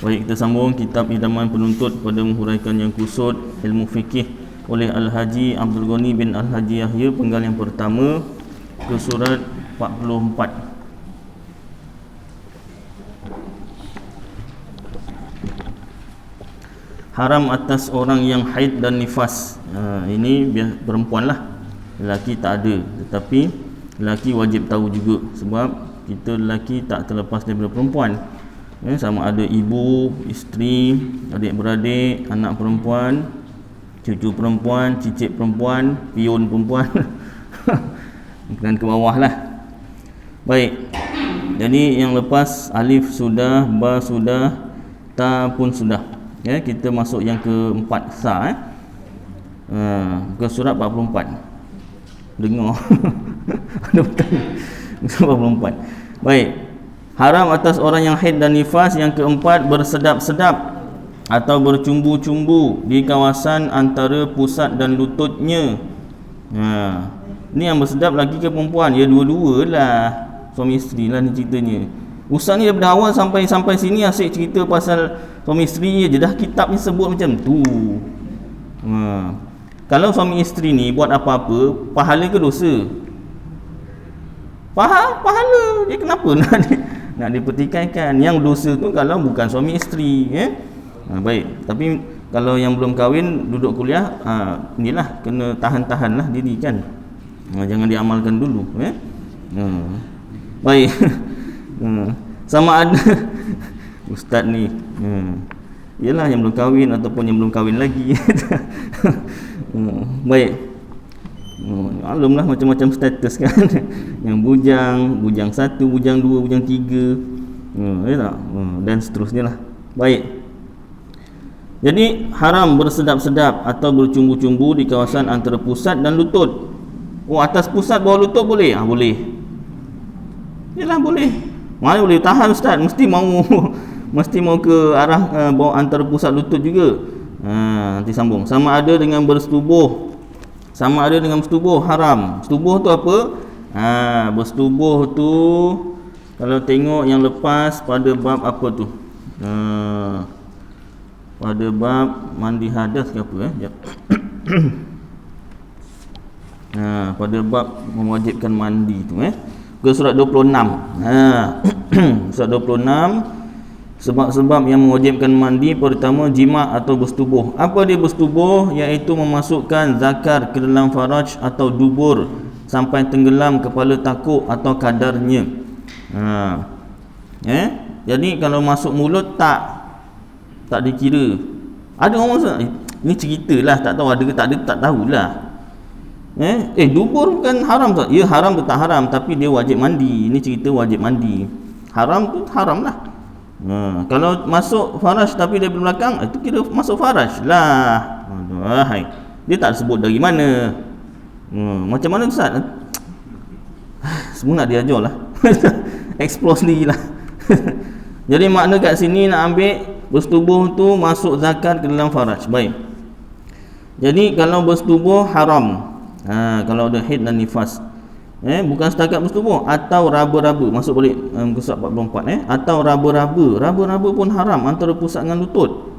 Baik, kita sambung kitab Idaman Penuntut pada menghuraikan yang kusut ilmu fikih oleh Al-Haji Abdul Ghani bin Al-Haji Yahya, penggal yang pertama ke surat 44. Haram atas orang yang haid dan nifas. Ini perempuan lah, lelaki tak ada, tetapi lelaki wajib tahu juga, sebab kita lelaki tak terlepas daripada perempuan. Sama ada ibu, isteri, adik-beradik, anak perempuan, cucu perempuan, cicit perempuan, pion perempuan dan ke bawah lah. Baik, jadi yang lepas alif sudah, ba sudah, ta pun sudah. Kita masuk yang keempat, sa ke surat 44. Dengar ada betul 44. Baik, haram atas orang yang haid dan nifas. Yang keempat, bersedap-sedap atau bercumbu-cumbu di kawasan antara pusat dan lututnya. Ni yang bersedap lelaki ke perempuan? Ya, dua-dua lah, suami isteri lah ni ceritanya. Ustaz ni daripada awal sampai sini asyik cerita pasal suami isteri je dah, kitab ni sebut macam tu. Kalau suami isteri ni buat apa-apa, pahala ke dosa? Pahala. Dia kenapa nak dipertikaikan? Yang dosa tu kalau bukan suami isteri, baik. Tapi kalau yang belum kahwin, duduk kuliah, inilah kena tahan-tahan lah diri kan. Jangan diamalkan dulu, baik. Sama ada ustaz ni, ialah yang belum kahwin ataupun yang belum kahwin lagi. Baik. Maklumlah macam-macam status kan. Yang bujang 1, bujang 2, bujang 3, dan seterusnya lah. Baik. Jadi haram bersedap-sedap atau bercumbu-cumbu di kawasan antara pusat dan lutut. Atas pusat bawah lutut boleh? Boleh. Yalah boleh. Mana boleh tahan ustaz? Mesti mau ke arah bawah antara pusat lutut juga. Nanti sambung. Sama ada dengan bersetubuh haram. Setubuh tu apa? Bersetubuh tu kalau tengok yang lepas pada bab apa tu? Pada bab mandi hadas ke apa Sekejap. Pada bab mewajibkan mandi tu ke surat 26. Surat 26, sebab-sebab yang mewajibkan mandi. Pertama, jima' atau bersetubuh. Apa dia bersetubuh? Iaitu memasukkan zakar ke dalam faraj atau dubur sampai tenggelam kepala takuk atau kadarnya. Jadi kalau masuk mulut tak dikira. Ada orang masuk, ni ceritalah, tak tahu ada ke tak ada, tak tahulah. Dubur bukan haram tak? Ya, haram tu tak haram, tapi dia wajib mandi. Ini cerita wajib mandi. Haram tu haram lah. Kalau masuk faraj tapi dari belakang, itu kira masuk faraj lah. Dia tak sebut dari mana. Macam mana Ustaz? Semua nak diajar lah. Explore sendiri lah. Jadi makna kat sini nak ambil bersetubuh tu masuk zakat ke dalam faraj. Baik. Jadi kalau bersetubuh haram. Kalau ada haid dan nifas, bukan setakat bersetubuh, atau raba-raba, masuk balik ke surat 44, atau raba-raba pun haram antara pusat dengan lutut.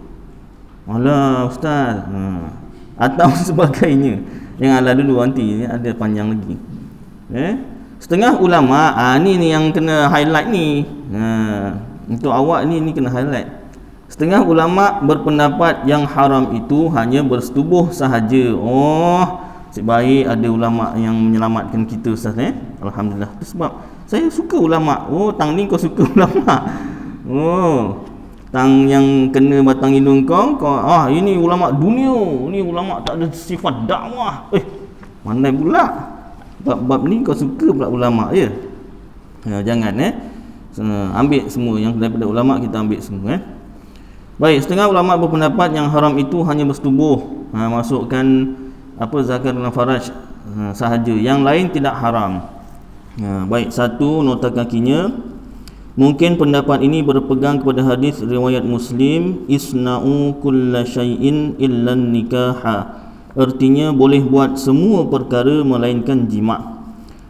Alah ustaz, atau sebagainya. Yang ala dulu, nanti ada panjang lagi. Setengah ulama, ni yang kena highlight ni. Untuk awak ni kena highlight. Setengah ulama berpendapat yang haram itu hanya bersetubuh sahaja. Baik, ada ulama yang menyelamatkan kita ustaz. Alhamdulillah. Sebab saya suka ulama. Tang ni kau suka ulama. Tang yang kena batang hidung kau ini ulama dunia, ni ulama tak ada sifat dakwah. Mana pula bab ni kau suka pula ulama je. Jangan ambil semua yang daripada ulama, kita ambil semua. Baik, setengah ulama berpendapat yang haram itu hanya bersetubuh, masukkan zakat dalam faraj sahaja, yang lain tidak haram. Baik, satu nota kakinya, mungkin pendapat ini berpegang kepada hadis riwayat Muslim, isna'u kulla syai'in illa nikaha. Artinya boleh buat semua perkara melainkan jima'.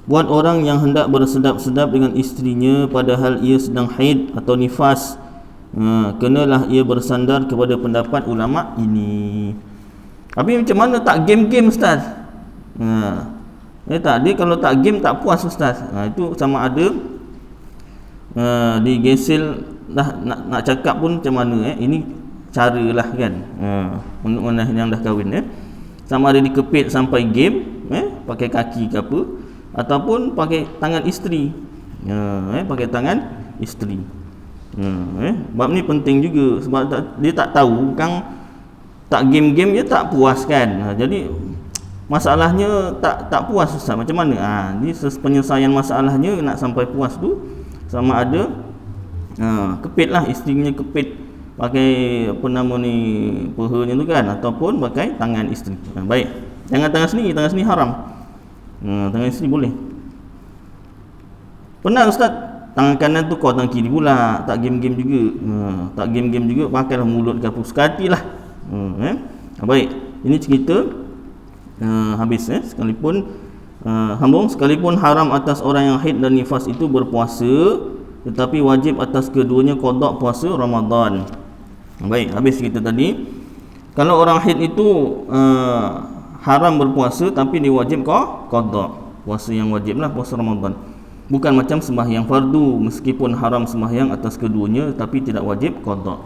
Buat orang yang hendak bersedap-sedap dengan isterinya padahal ia sedang haid atau nifas, kenalah ia bersandar kepada pendapat ulama ini. Tapi macam mana tak game-game Ustaz? Tak, dia kalau tak game tak puas Ustaz. Itu sama ada digesel dah, nak cakap pun macam mana ini caralah kan. Untuk mana yang dah kahwin sama ada dikepit sampai game pakai kaki ke apa, ataupun pakai tangan isteri. Pakai tangan isteri. Bab ni penting juga sebab dia tak tahu kan, tak game-game dia tak puas kan. Jadi masalahnya tak puas Ustaz, macam mana? Ni penyelesaian masalahnya nak sampai puas tu sama ada kepit lah, isterinya kepit pakai apa nama ni, pehanya tu kan, ataupun pakai tangan isteri. Baik, jangan tangan sini haram. Tangan isteri boleh. Pernah Ustaz, tangan kanan tu kau tangan kiri pula, tak game-game juga. Tak game-game juga, pakailah mulut ke apa, sekati lah. Baik, ini cerita habis sekalipun sekalipun haram atas orang yang haid dan nifas itu berpuasa, tetapi wajib atas keduanya qada puasa Ramadan. Baik, habis cerita tadi. Kalau orang haid itu haram berpuasa tapi dia wajib qada. Puasa yang wajib lah puasa Ramadan. Bukan macam sembahyang fardu, meskipun haram sembahyang atas keduanya tapi tidak wajib qada.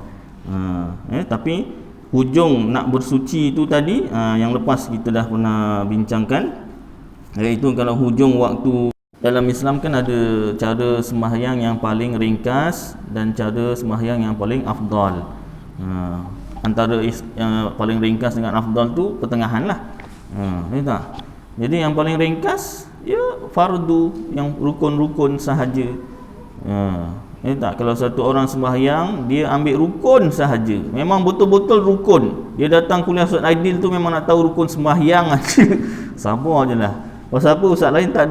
Tapi hujung nak bersuci itu tadi yang lepas kita dah pernah bincangkan, iaitu kalau hujung waktu dalam Islam kan ada cara sembahyang yang paling ringkas dan cara sembahyang yang paling afdal. Antara paling ringkas dengan afdal tu pertengahan lah. Tak? Jadi yang paling ringkas ya fardu, yang rukun-rukun sahaja. Tak? Kalau satu orang sembahyang dia ambil rukun sahaja, memang betul-betul rukun. Dia datang kuliah Ustaz Aidil tu memang nak tahu rukun sembahyang aja. Sabar je lah. Pasal apa Ustaz lain tak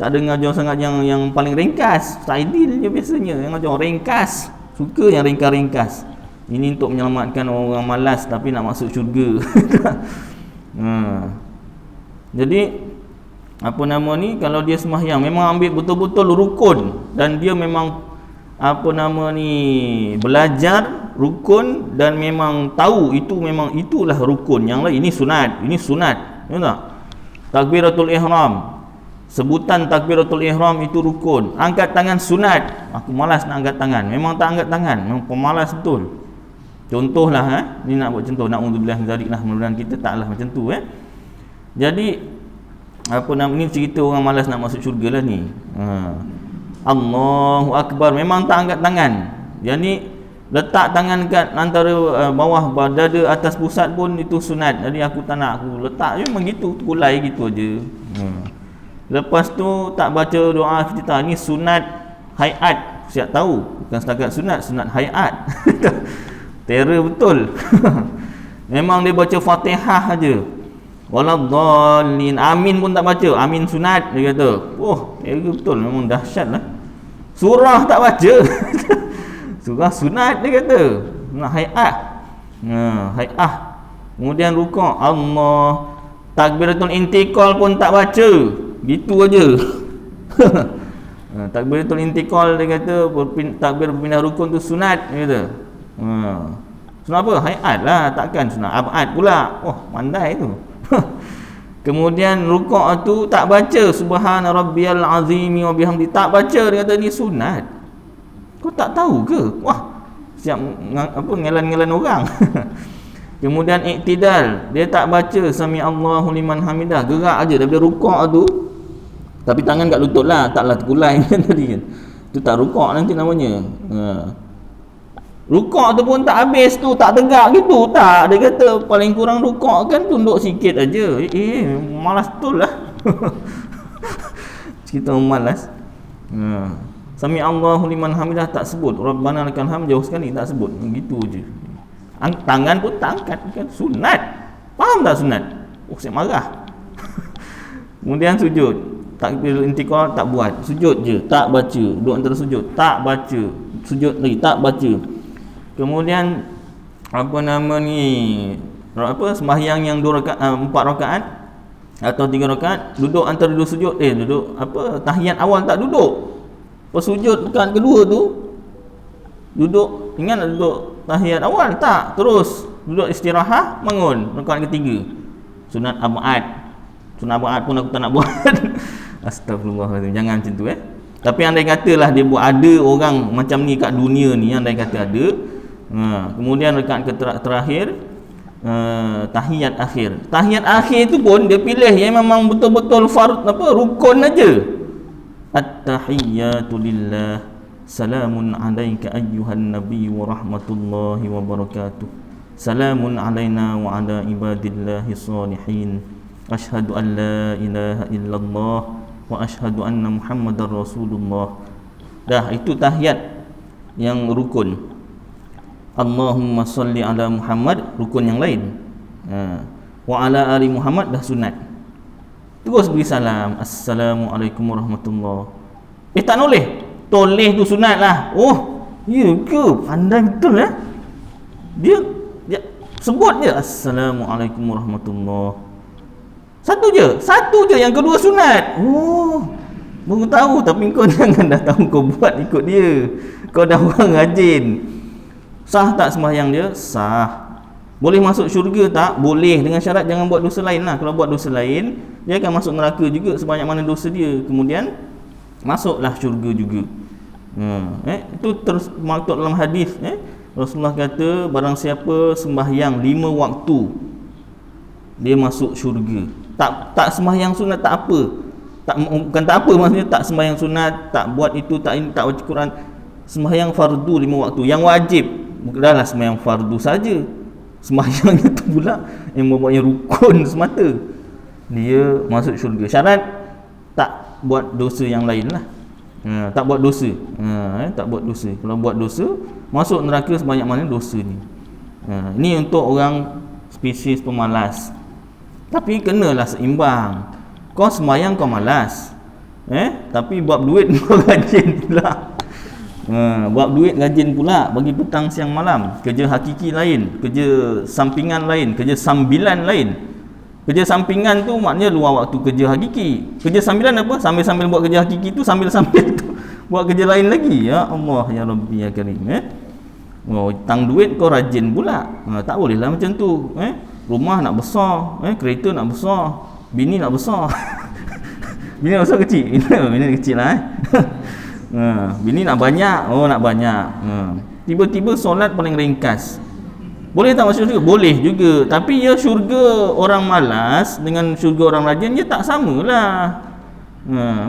ada ngajar sangat yang paling ringkas. Ustaz Aidil je biasanya yang ngajar ringkas. Suka yang ringkas-ringkas. Ini untuk menyelamatkan orang malas tapi nak masuk syurga. Jadi apa nama ni, kalau dia sembahyang memang ambil betul-betul rukun dan dia memang apa nama ni belajar rukun dan memang tahu itu memang itulah rukun. Yang lain ini sunat. Ya tak? Takbiratul ihram, sebutan takbiratul ihram itu rukun. Angkat tangan sunat. Aku malas nak angkat tangan. Memang tak angkat tangan, memang pemalas betul. Contohlah ni nak buat contoh, nak undzubillah zaliklah, mudah-mudahan kita taklah macam tu Jadi apa nama ni, cerita orang malas nak masuk syurga lah ni. Allahu Akbar, memang tak angkat tangan. Jadi letak tangan kat antara bawah dada atas pusat pun itu sunat. Jadi aku tak nak, aku letak je memang gitu, kulai gitu aja. Lepas tu tak baca doa iftitah, ni sunat hayat. Siap tahu bukan setakat sunat hayat. Terror betul. Memang dia baca Fatihah aja. Waladhdallin, amin pun tak baca. Amin sunat dia kata. Terror betul, memang dahsyat lah. Surah tak baca. Surah sunat dia kata. Nak hayat. Hayat. Kemudian rukuk, Allah. Takbiratul intiqal pun tak baca. Gitu aja. Takbiratul intiqal dia kata, takbir berpindah rukun tu sunat dia kata. Sunat apa? Hayat lah, takkan sunat abad pula. Pandai tu. Kemudian rukuk tu tak baca subhana rabbiyal azim wa bihamdi, tak baca, dia kata ni sunat. Kau tak tahu ke? Siap ngelan-ngelan orang. Kemudian iktidal, dia tak baca sami Allahu liman hamidah, gerak aja daripada rukuk tu. Tapi tangan kat lutut lah, taklah terkulai kan tadi kan. Tu tak rukuk nanti namanya. Rukuk tu pun tak habis tu, tak tegak gitu, tak. Dia kata paling kurang rukuk kan tunduk sikit aja. Malas betul lah. Cerita malas. Sami Allahu liman hamidah tak sebut. Rabbana lakal hamd jauh sekali tak sebut. Gitu je. Tangan pun tak angkat kan, sunat. Faham tak sunat? Saya marah. Kemudian sujud. Takbir intiqal tak buat. Sujud je, tak baca. Duduk antara sujud, tak baca. Sujud lagi, tak baca. Kemudian apa nama ni, sembahyang yang 4 rakaat atau 3 rakaat, duduk antara dua sujud, duduk tahiyat awal tak duduk. Pas sujud rakaat kedua tu Duduk, ingat nak duduk tahiyat awal? Tak. Terus duduk istirahat, bangun rakaat ketiga. Sunat abad. Sunat abad pun aku tak nak buat. Astagfirullahaladzim. Jangan macam tu Tapi andai katalah dia buat, ada orang macam ni kat dunia ni, andai kata ada. Kemudian rakaat terakhir tahiyat akhir. Tahiyat akhir tu pun dia pilih yang memang betul-betul rukun aja. At-tahiyyatu lillah, salamun alayka ayyuhan nabiy wa rahmatullahi wa barakatuh, salamun alayna wa ala ibadillahi salihin, ashhadu an la ilaha illallah wa ashhadu anna muhammadar rasulullah. Dah, itu tahiyat yang rukun. Allahumma salli ala Muhammad, rukun yang lain. Wa ala ali Muhammad, dah sunat. Terus beri salam, assalamualaikum warahmatullahi. Tak boleh. Toleh tu sunat lah. Oh, ya ke? Pandai betul Dia sebut je assalamualaikum warahmatullahi. Satu je, yang kedua sunat. Oh, baru tahu. Tapi kau jangan dah tahu kau buat ikut dia. Kau dah orang rajin. Sah tak sembahyang dia? Sah. Boleh masuk syurga tak? Boleh, dengan syarat jangan buat dosa lain lah. Kalau buat dosa lain, dia akan masuk neraka juga sebanyak mana dosa dia. Kemudian masuklah syurga juga. Itu terus maktub dalam hadis. Rasulullah kata, barang siapa sembahyang 5 waktu, dia masuk syurga. Tak sembahyang sunat tak apa. Bukan tak apa, maksudnya tak sembahyang sunat, tak buat itu, tak ini, tak baca Quran. Sembahyang fardu 5 waktu. Yang wajib, bukanlah sembahyang fardu saja. Sembahyang itu pula yang membuatnya rukun semata, dia masuk syurga. Syarat tak buat dosa yang lain lah. Tak buat dosa. Tak buat dosa. Kalau buat dosa, masuk neraka sebanyak mana dosa ni. Ini untuk orang spesies pemalas. Tapi kenalah seimbang. Kau sembahyang kau malas, tapi buat duit kau rajin pula. Buat duit rajin pula, bagi petang siang malam. Kerja hakiki lain, kerja sampingan lain, kerja sambilan lain. Kerja sampingan tu maknanya luar waktu kerja hakiki. Kerja sambilan apa? Sambil-sambil buat kerja hakiki tu, sambil-sambil tu buat kerja lain lagi. Ya Allah, ya Rabbi, ya Karim. Tang duit kau rajin pula. Tak boleh lah macam tu. Rumah nak besar, kereta nak besar, bini nak besar. Bini nak besar kecil? Bini kecil lah. Bini nak banyak, nak banyak. Tiba-tiba solat paling ringkas. Boleh tak masuk syurga? Boleh juga. Tapi ya syurga orang malas dengan syurga orang rajin, dia tak samalah.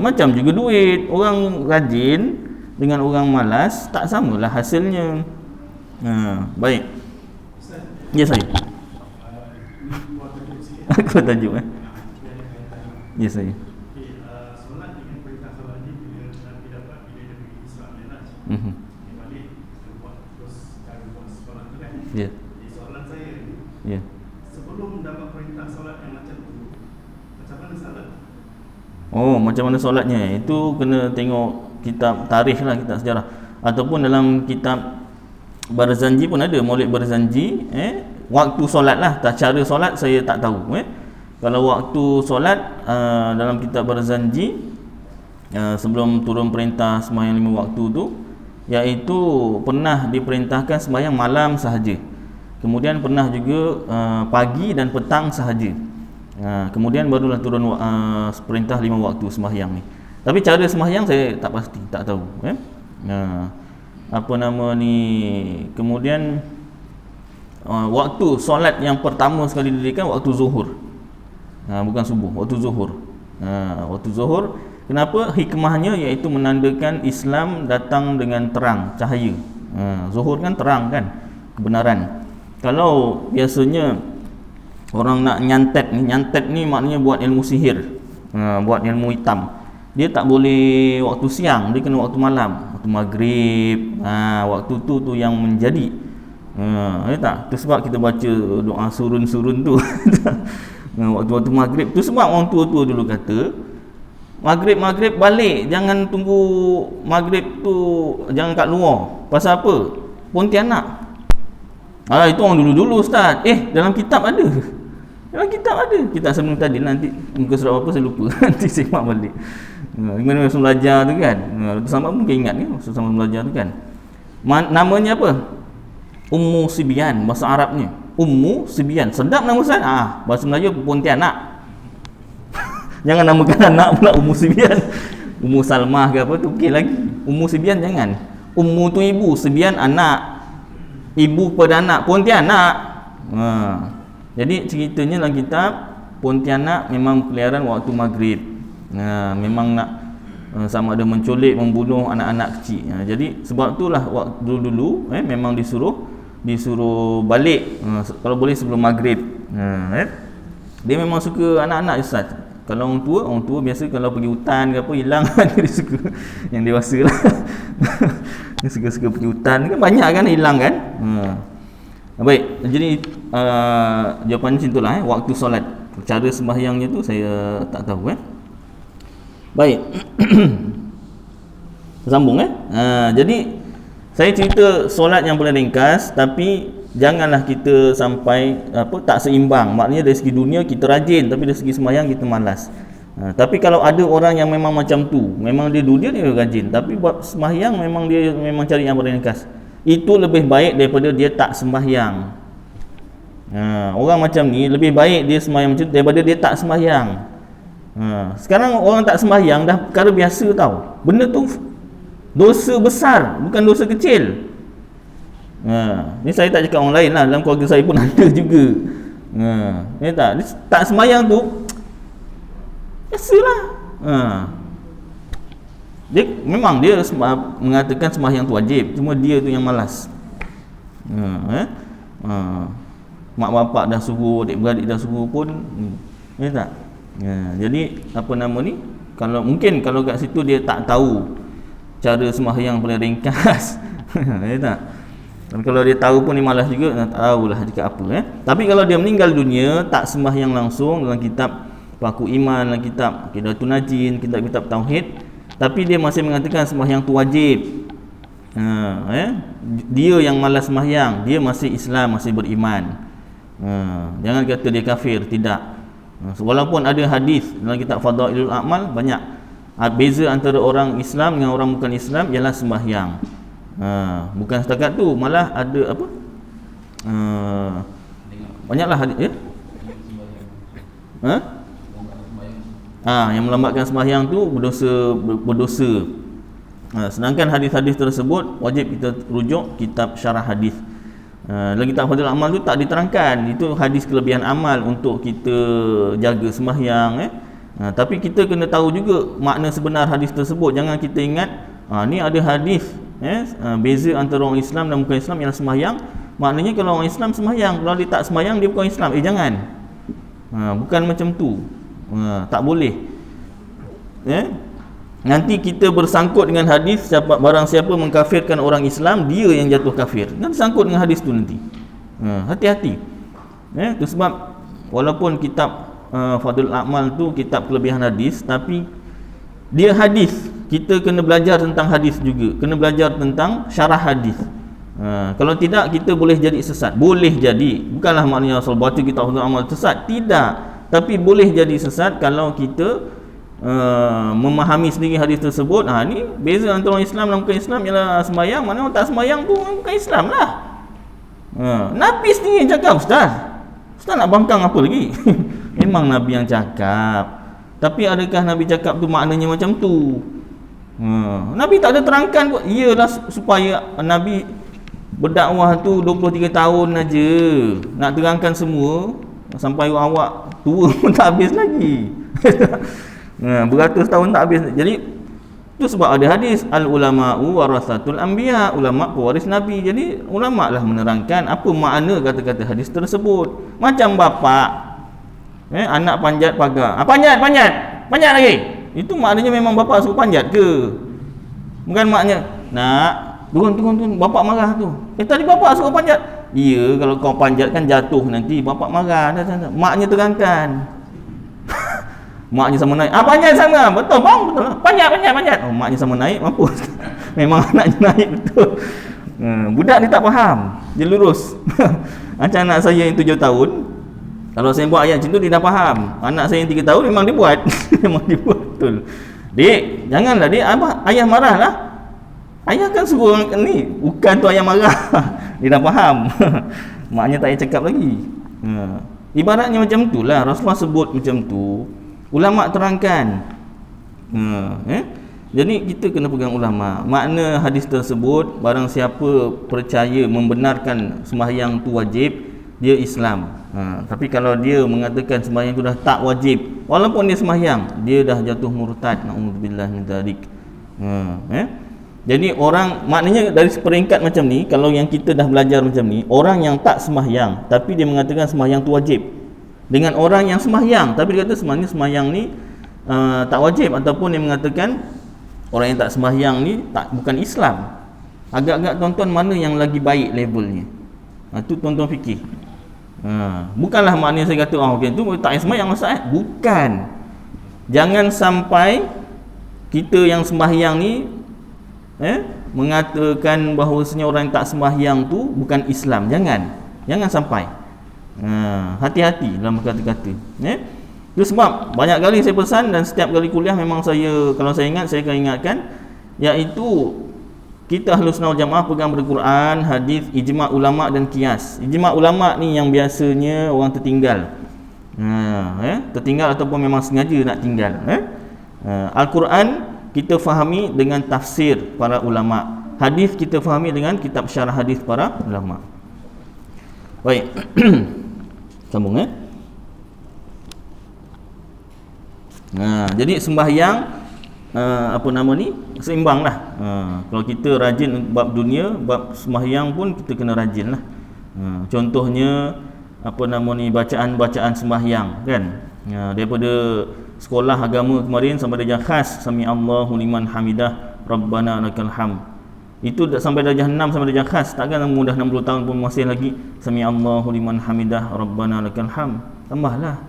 Macam juga duit. Orang rajin dengan orang malas, tak samalah hasilnya. Baik. Ya saya. Aku tajuk Ya saya. Ya. Soalan saya Ya. sebelum dapat perintah solat yang macam tu, macam mana solat? Macam mana solatnya? Itu kena tengok kitab tarikh lah, kitab sejarah. Ataupun dalam kitab Barzanji pun ada, Maulid Barzanji. Waktu solat lah, cara solat saya tak tahu. Kalau waktu solat dalam kitab Barzanji, sebelum turun perintah sembahyang 5 waktu tu, iaitu pernah diperintahkan sembahyang malam sahaja. Kemudian pernah juga pagi dan petang sahaja. Kemudian barulah turun perintah 5 waktu sembahyang ni. Tapi cara sembahyang saya tak pasti, tak tahu. Apa nama ni? Kemudian waktu solat yang pertama sekali didirikan waktu zuhur. Bukan subuh, waktu zuhur. Waktu zuhur. Kenapa? Hikmahnya iaitu menandakan Islam datang dengan terang, cahaya. Zuhur kan terang kan, kebenaran. Kalau biasanya orang nak nyantet ni maknanya buat ilmu sihir, buat ilmu hitam. Dia tak boleh waktu siang, dia kena waktu malam, waktu maghrib. Waktu tu yang menjadi. Tak? Itu sebab kita baca doa surun-surun tu. Waktu-waktu maghrib tu, sebab orang tua-tua dulu kata Maghrib balik, jangan tunggu maghrib tu, jangan kat luar. Pasal apa? Pontianak. Itu orang dulu-dulu Ustaz. Dalam kitab ada. Dalam kitab ada. Kitab sebelum tadi, nanti muka surat apa saya lupa. Nanti semak balik. Gimana Rasul belajar tu kan. Rasul sama mungkin ingat ni, Rasul sama belajar tu kan. Namanya apa? Ummu Sibyan, bahasa Arabnya. Ummu Sibyan. Sedap nama Ustaz. Bahasa Melayu Pontianak. Jangan namakan anak pula Ummu Sibyan. Ummu Salmah ke apa tu okey lagi. Ummu Sibyan jangan. Ummu tu ibu, Sibyan anak. Ibu kepada anak, Pontianak. Jadi ceritanya dalam kitab Pontianak memang peliharaan waktu maghrib. Memang nak sama ada menculik, membunuh anak-anak kecil. Jadi sebab itulah waktu dulu memang disuruh balik kalau boleh sebelum maghrib. Dia memang suka anak-anak Ustaz. Kalau orang tua biasa kalau pergi hutan ke apa hilang dia suka. Yang dewasa lah. Dia suka-suka pergi hutan kan banyak kan hilang kan. Baik, jadi jawapan macam itulah waktu solat. Cara sembahyangnya tu saya tak tahu Baik. Sambung jadi saya cerita solat yang paling ringkas, tapi janganlah kita sampai tak seimbang. Maknanya dari segi dunia kita rajin, tapi dari segi sembahyang kita malas. Tapi kalau ada orang yang memang macam tu, memang dia dunia dia rajin, tapi buat sembahyang memang dia memang cari yang paling ringkas. Itu lebih baik daripada dia tak sembahyang. Orang macam ni lebih baik dia sembahyang macam tu daripada dia tak sembahyang. Sekarang orang tak sembahyang dah perkara biasa tau. Benda tu dosa besar, bukan dosa kecil. Ni saya tak cakap orang lain lah, dalam keluarga saya pun ada juga. Ni tak sembahyang tu biasalah. Dia memang dia mengatakan sembahyang tu wajib, cuma dia tu yang malas. Mak bapak dah suruh, adik-beradik dah suruh pun tak. Jadi apa nama ni, kalau mungkin kalau kat situ dia tak tahu cara sembahyang paling ringkas. Tak. Dan kalau dia tahu pun dia malas juga, tak tahulah cakap apa. Tapi kalau dia meninggal dunia tak sembahyang langsung, dalam kitab Paku Iman, dalam kitab Qidatul Najin, kitab-kitab tauhid, tapi dia masih mengatakan sembahyang tu wajib. Dia yang malas sembahyang, dia masih Islam, masih beriman. Jangan kata dia kafir, tidak. Walaupun ada hadis dalam kitab Fadailul A'mal banyak beza antara orang Islam dengan orang bukan Islam ialah sembahyang. Bukan setakat tu, malah ada apa? Banyaklah hadis yang melambatkan sembahyang tu berdosa. Sedangkan hadis-hadis tersebut wajib kita rujuk kitab syarah hadis. Dalam kitab Fadailul Amal tu tak diterangkan itu hadis kelebihan amal untuk kita jaga sembahyang. Tapi kita kena tahu juga makna sebenar hadis tersebut. Jangan kita ingat ni ada hadis beza antara orang Islam dan bukan Islam ialah sembahyang. Maknanya kalau orang Islam sembahyang, kalau dia tak sembahyang dia bukan Islam. Jangan. Bukan macam tu. Tak boleh. Nanti kita bersangkut dengan hadis barang siapa mengkafirkan orang Islam, dia yang jatuh kafir. Nanti sangkut dengan hadis tu nanti. Hati-hati. Itu sebab walaupun kitab Fadul A'mal tu kitab kelebihan hadis, tapi dia hadis. Kita kena belajar tentang hadis juga, kena belajar tentang syarah hadis. Kalau tidak kita boleh jadi sesat. Boleh jadi, bukanlah maknanya asal baca kitab Fadul A'mal sesat, tidak. Tapi boleh jadi sesat kalau kita memahami sendiri hadis tersebut. Ni beza antara orang Islam dan bukan Islam ialah sembahyang. Mana orang tak sembahyang tu bukan Islam lah. Nabi sendiri cakap, Ustaz nak bangkang apa lagi? Memang Nabi yang cakap. Tapi adakah Nabi cakap tu maknanya macam tu? Nabi tak ada terangkan pun. Iyalah supaya Nabi berdakwah tu 23 tahun aja. Nak terangkan semua sampai awak tua pun tak habis lagi. Beratus tahun tak habis. Jadi itu sebab ada hadis al-ulama'u warasatul anbiya, ulama pewaris nabi. Jadi ulama lah menerangkan apa makna kata-kata hadis tersebut. Macam bapa anak panjat pagar. Panjat lagi. Itu maknanya memang bapa suruh panjat ke? Bukan maknanya nak turun bapa marah tu. Tadi bapa suruh panjat. Ya, kalau kau panjat kan jatuh nanti bapa marah. Maknya terangkan. Maknya sama naik. Panjat sama. Betul bang, betul. Panjat. Maknya sama naik, mampus. Memang anaknya naik betul. Budak ni tak faham. Dia lurus. Macam anak saya yang 7 tahun. Kalau saya buat ayat macam tu dia dah faham. Anak saya yang 3 tahun memang dia buat. Memang dia buat betul. Dik, janganlah dik, ayah marahlah. Ayah kan suruh ni, bukan tu ayah marah. Dia dah faham. Maknya tak payah cakap lagi. Ibaratnya macam tu lah, Rasulullah sebut macam tu, ulama terangkan. Jadi kita kena pegang ulama. Makna hadis tersebut, barang siapa percaya membenarkan sembahyang tu wajib, dia Islam. Tapi kalau dia mengatakan sembahyang tu dah tak wajib, walaupun dia sembahyang, dia dah jatuh murtad. Naudzubillah min dzalik. Jadi orang, maknanya dari peringkat macam ni, kalau yang kita dah belajar macam ni, orang yang tak sembahyang tapi dia mengatakan sembahyang tu wajib, dengan orang yang sembahyang tapi dia kata sebenarnya sembahyang ni tak wajib, ataupun dia mengatakan orang yang tak sembahyang ni bukan Islam, agak-agak tuan-tuan mana yang lagi baik levelnya? Tu tuan-tuan fikir. Bukanlah maknanya saya kata okay, tu tak sembahyang Ustaz. Bukan. Jangan sampai kita yang sembahyang ni mengatakan bahawasanya orang yang tak sembahyang tu bukan Islam. Jangan sampai. Hati-hati dalam kata-kata. Itu sebab banyak kali saya pesan, dan setiap kali kuliah memang saya, kalau saya ingat, saya akan ingatkan, iaitu kita Ahlus Sunnah wal Jamaah pegang Al-Quran, hadis, ijma' ulama' dan qiyas. Ijma' ulama' ni yang biasanya orang tertinggal. Tertinggal ataupun memang sengaja nak tinggal. Al-Quran kita fahami dengan tafsir para ulama. Hadis kita fahami dengan kitab syarah hadis para ulama. Baik. Sambung jadi sembahyang seimbanglah. Kalau kita rajin bab dunia, bab sembahyang pun kita kena rajinlah. Contohnya bacaan-bacaan sembahyang kan. Daripada sekolah agama kemarin sampai darjah khas, sami Allahu liman hamidah rabbana lakal hamd, itu sampai darjah 6 sampai darjah khas. Takkan mudah 60 tahun pun masih lagi sami Allahu liman hamidah rabbana lakal hamd. Tambahlah.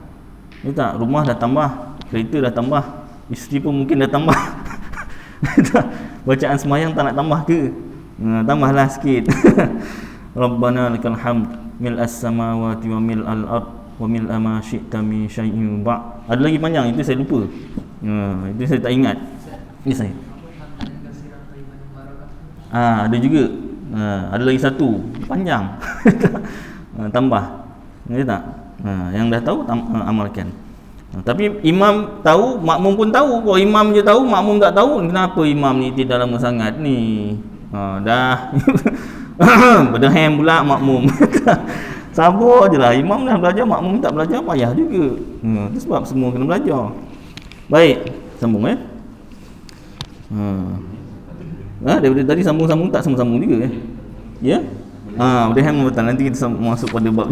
Ni tak, rumah dah tambah, kereta dah tambah, isteri pun mungkin dah tambah. Bacaan sembahyang tak nak tambah ke? Tambahlah sikit. Rabbana lakal hamd mil'as samawati wa mil'al ard wa mil'a ma syi'ta min syai'in ba'. Ada lagi panjang, itu saya lupa. Itu saya tak ingat. Ini saya. Ada juga. Ada lagi satu panjang. Tambah. Ngerti tak? Yang dah tahu amalkan. Tapi imam tahu, makmum pun tahu. Kalau imam je tahu, makmum tak tahu, kenapa imam ni tidak lama sangat ni? Dah berdehem pula makmum. Sabar je lah, imam dah belajar, makmum tak belajar, payah juga. Itu sebab semua kena belajar. Baik, sambung daripada tadi sambung-sambung tak sambung-sambung juga ya? Berdehem betul, nanti kita masuk pada bab.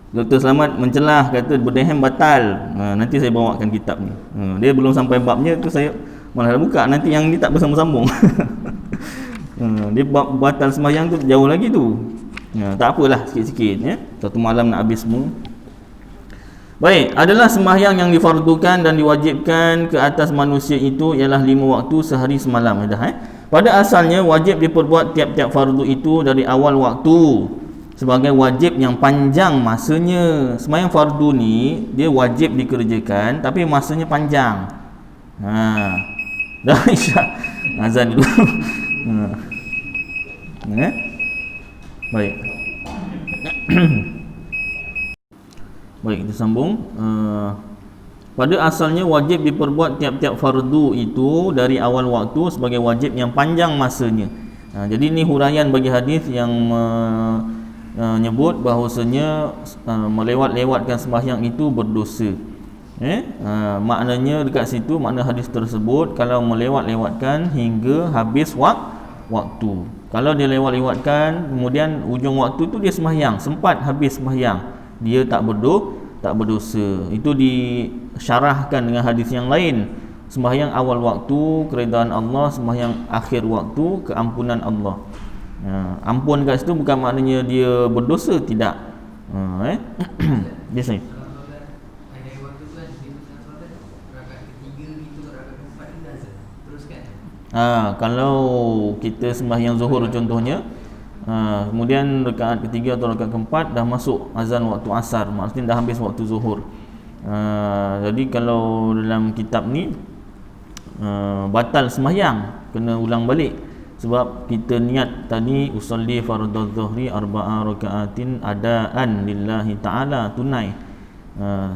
Dr. Selamat mencelah, kata berdehem batal. Nanti saya bawakan kitab ni. Dia belum sampai babnya tu, saya malah dah buka. Nanti yang ni tak bersambung-sambung. Dia bab batal sembahyang tu jauh lagi tu. Tak apalah, sikit-sikit ya. Satu malam nak habis semua. Baik, adalah sembahyang yang difardukan dan diwajibkan ke atas manusia itu ialah 5 waktu sehari semalam. Pada asalnya wajib diperbuat tiap-tiap fardu itu dari awal waktu sebagai wajib yang panjang masanya. Sembahyang fardu ni dia wajib dikerjakan tapi masanya panjang. Dah isyak azan dulu. Baik. Baik, kita sambung. Pada asalnya wajib diperbuat tiap-tiap fardu itu dari awal waktu sebagai wajib yang panjang masanya. Jadi ini huraian bagi hadis yang menyebut bahawasanya melewat-lewatkan sembahyang itu berdosa. Maknanya dekat situ, makna hadis tersebut, kalau melewat-lewatkan hingga habis waktu. Kalau dia lewat-lewatkan kemudian ujung waktu tu dia sembahyang, sempat habis sembahyang, dia tak berdosa. Itu disyarahkan dengan hadis yang lain. Sembahyang awal waktu keredaan Allah, sembahyang akhir waktu keampunan Allah. Ampun kat situ bukan maknanya dia berdosa, tidak. Yes, saya. Kalau kita sembahyang zuhur contohnya, kemudian rakaat ketiga atau rakaat keempat dah masuk azan waktu asar, maksudnya dah habis waktu zuhur. Jadi kalau dalam kitab ni batal sembahyang, kena ulang balik. Sebab kita niat tadi usolli fardhu dhuhri arba'a raka'atin adaan lillahi ta'ala, tunai.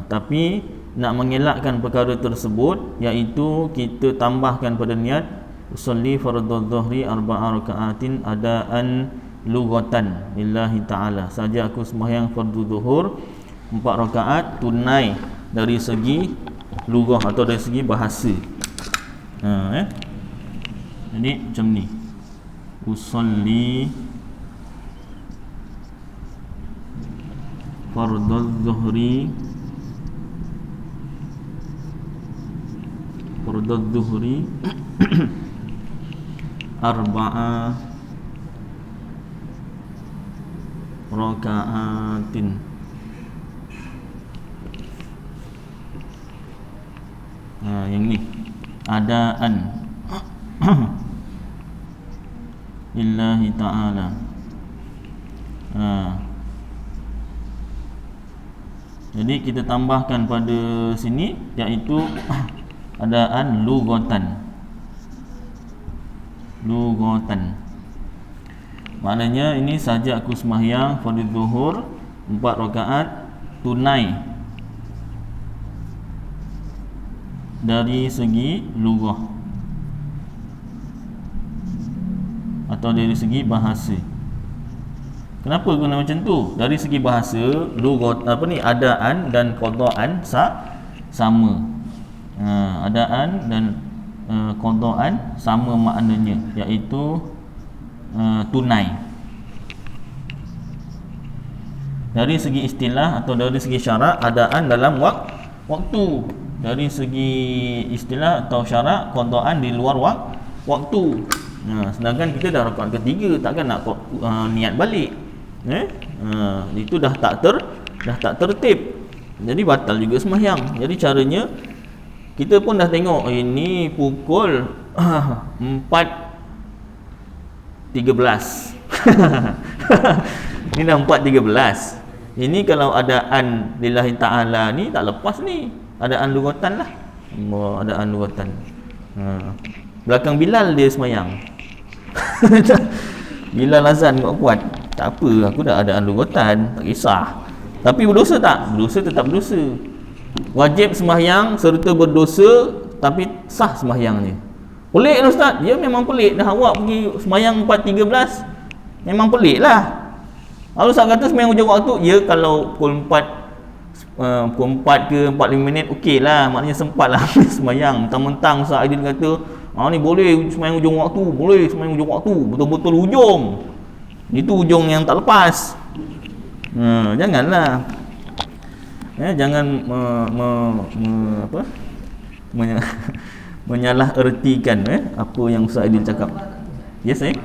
Tapi nak mengelakkan perkara tersebut, iaitu kita tambahkan pada niat usolli fardhu dhuhri arba'a raka'atin adaan lughatan lillahi ta'ala. Saja aku sembahyang fardu zuhur 4 rakaat tunai dari segi lughah atau dari segi bahasa. Jadi macam ni, usolli fardhu zuhri arba'a raka'atin. Yang ni adaan lillahi ta'ala. Jadi kita tambahkan pada sini, iaitu adaan lughatan. Maknanya ini saja aku sembahyang fardhu zuhur 4 rakaat tunai dari segi lughah atau dari segi bahasa. Kenapa guna macam tu? Dari segi bahasa, lughat adaan dan qadaan sama. Adaan dan qadaan sama maknanya, iaitu tunai. Dari segi istilah atau dari segi syarak, adaan dalam waktu. Dari segi istilah atau syarak, qadaan di luar waktu. Sedangkan kita dah rakaat ketiga, takkan nak niat balik. Itu dah tak tertib. Jadi batal juga sembahyang. Jadi caranya, kita pun dah tengok ini pukul 4.13. Ini dah 4.13. Ini kalau adaan lillahi ta'ala ni tak lepas ni. Adaan lughatan lah. Adaan lughatan. Belakang Bilal dia sembahyang. Bilal azan kuat. Tak apa, aku dah adaan lughatan, tak kisah. Tapi berdosa tak? Berdosa, tetap berdosa. Wajib sembahyang serta berdosa, tapi sah sembahyangnya. Pelik lah Ustaz. Dia memang pelik. Dah awak pergi sembahyang 4.13, memang pelik lah. Lalu Ustaz kata sembahyang hujung waktu. Ya, kalau pukul 4 ke 45 minit okey lah, maknanya sempat lah sembahyang. Mentang-mentang Ustaz Aidin kata ni boleh sembahyang hujung waktu, boleh sembahyang hujung waktu, betul-betul hujung. Itu hujung yang tak lepas. Janganlah. Jangan menyalah ertikan apa yang Ustaz Aidin cakap. Ya, saya?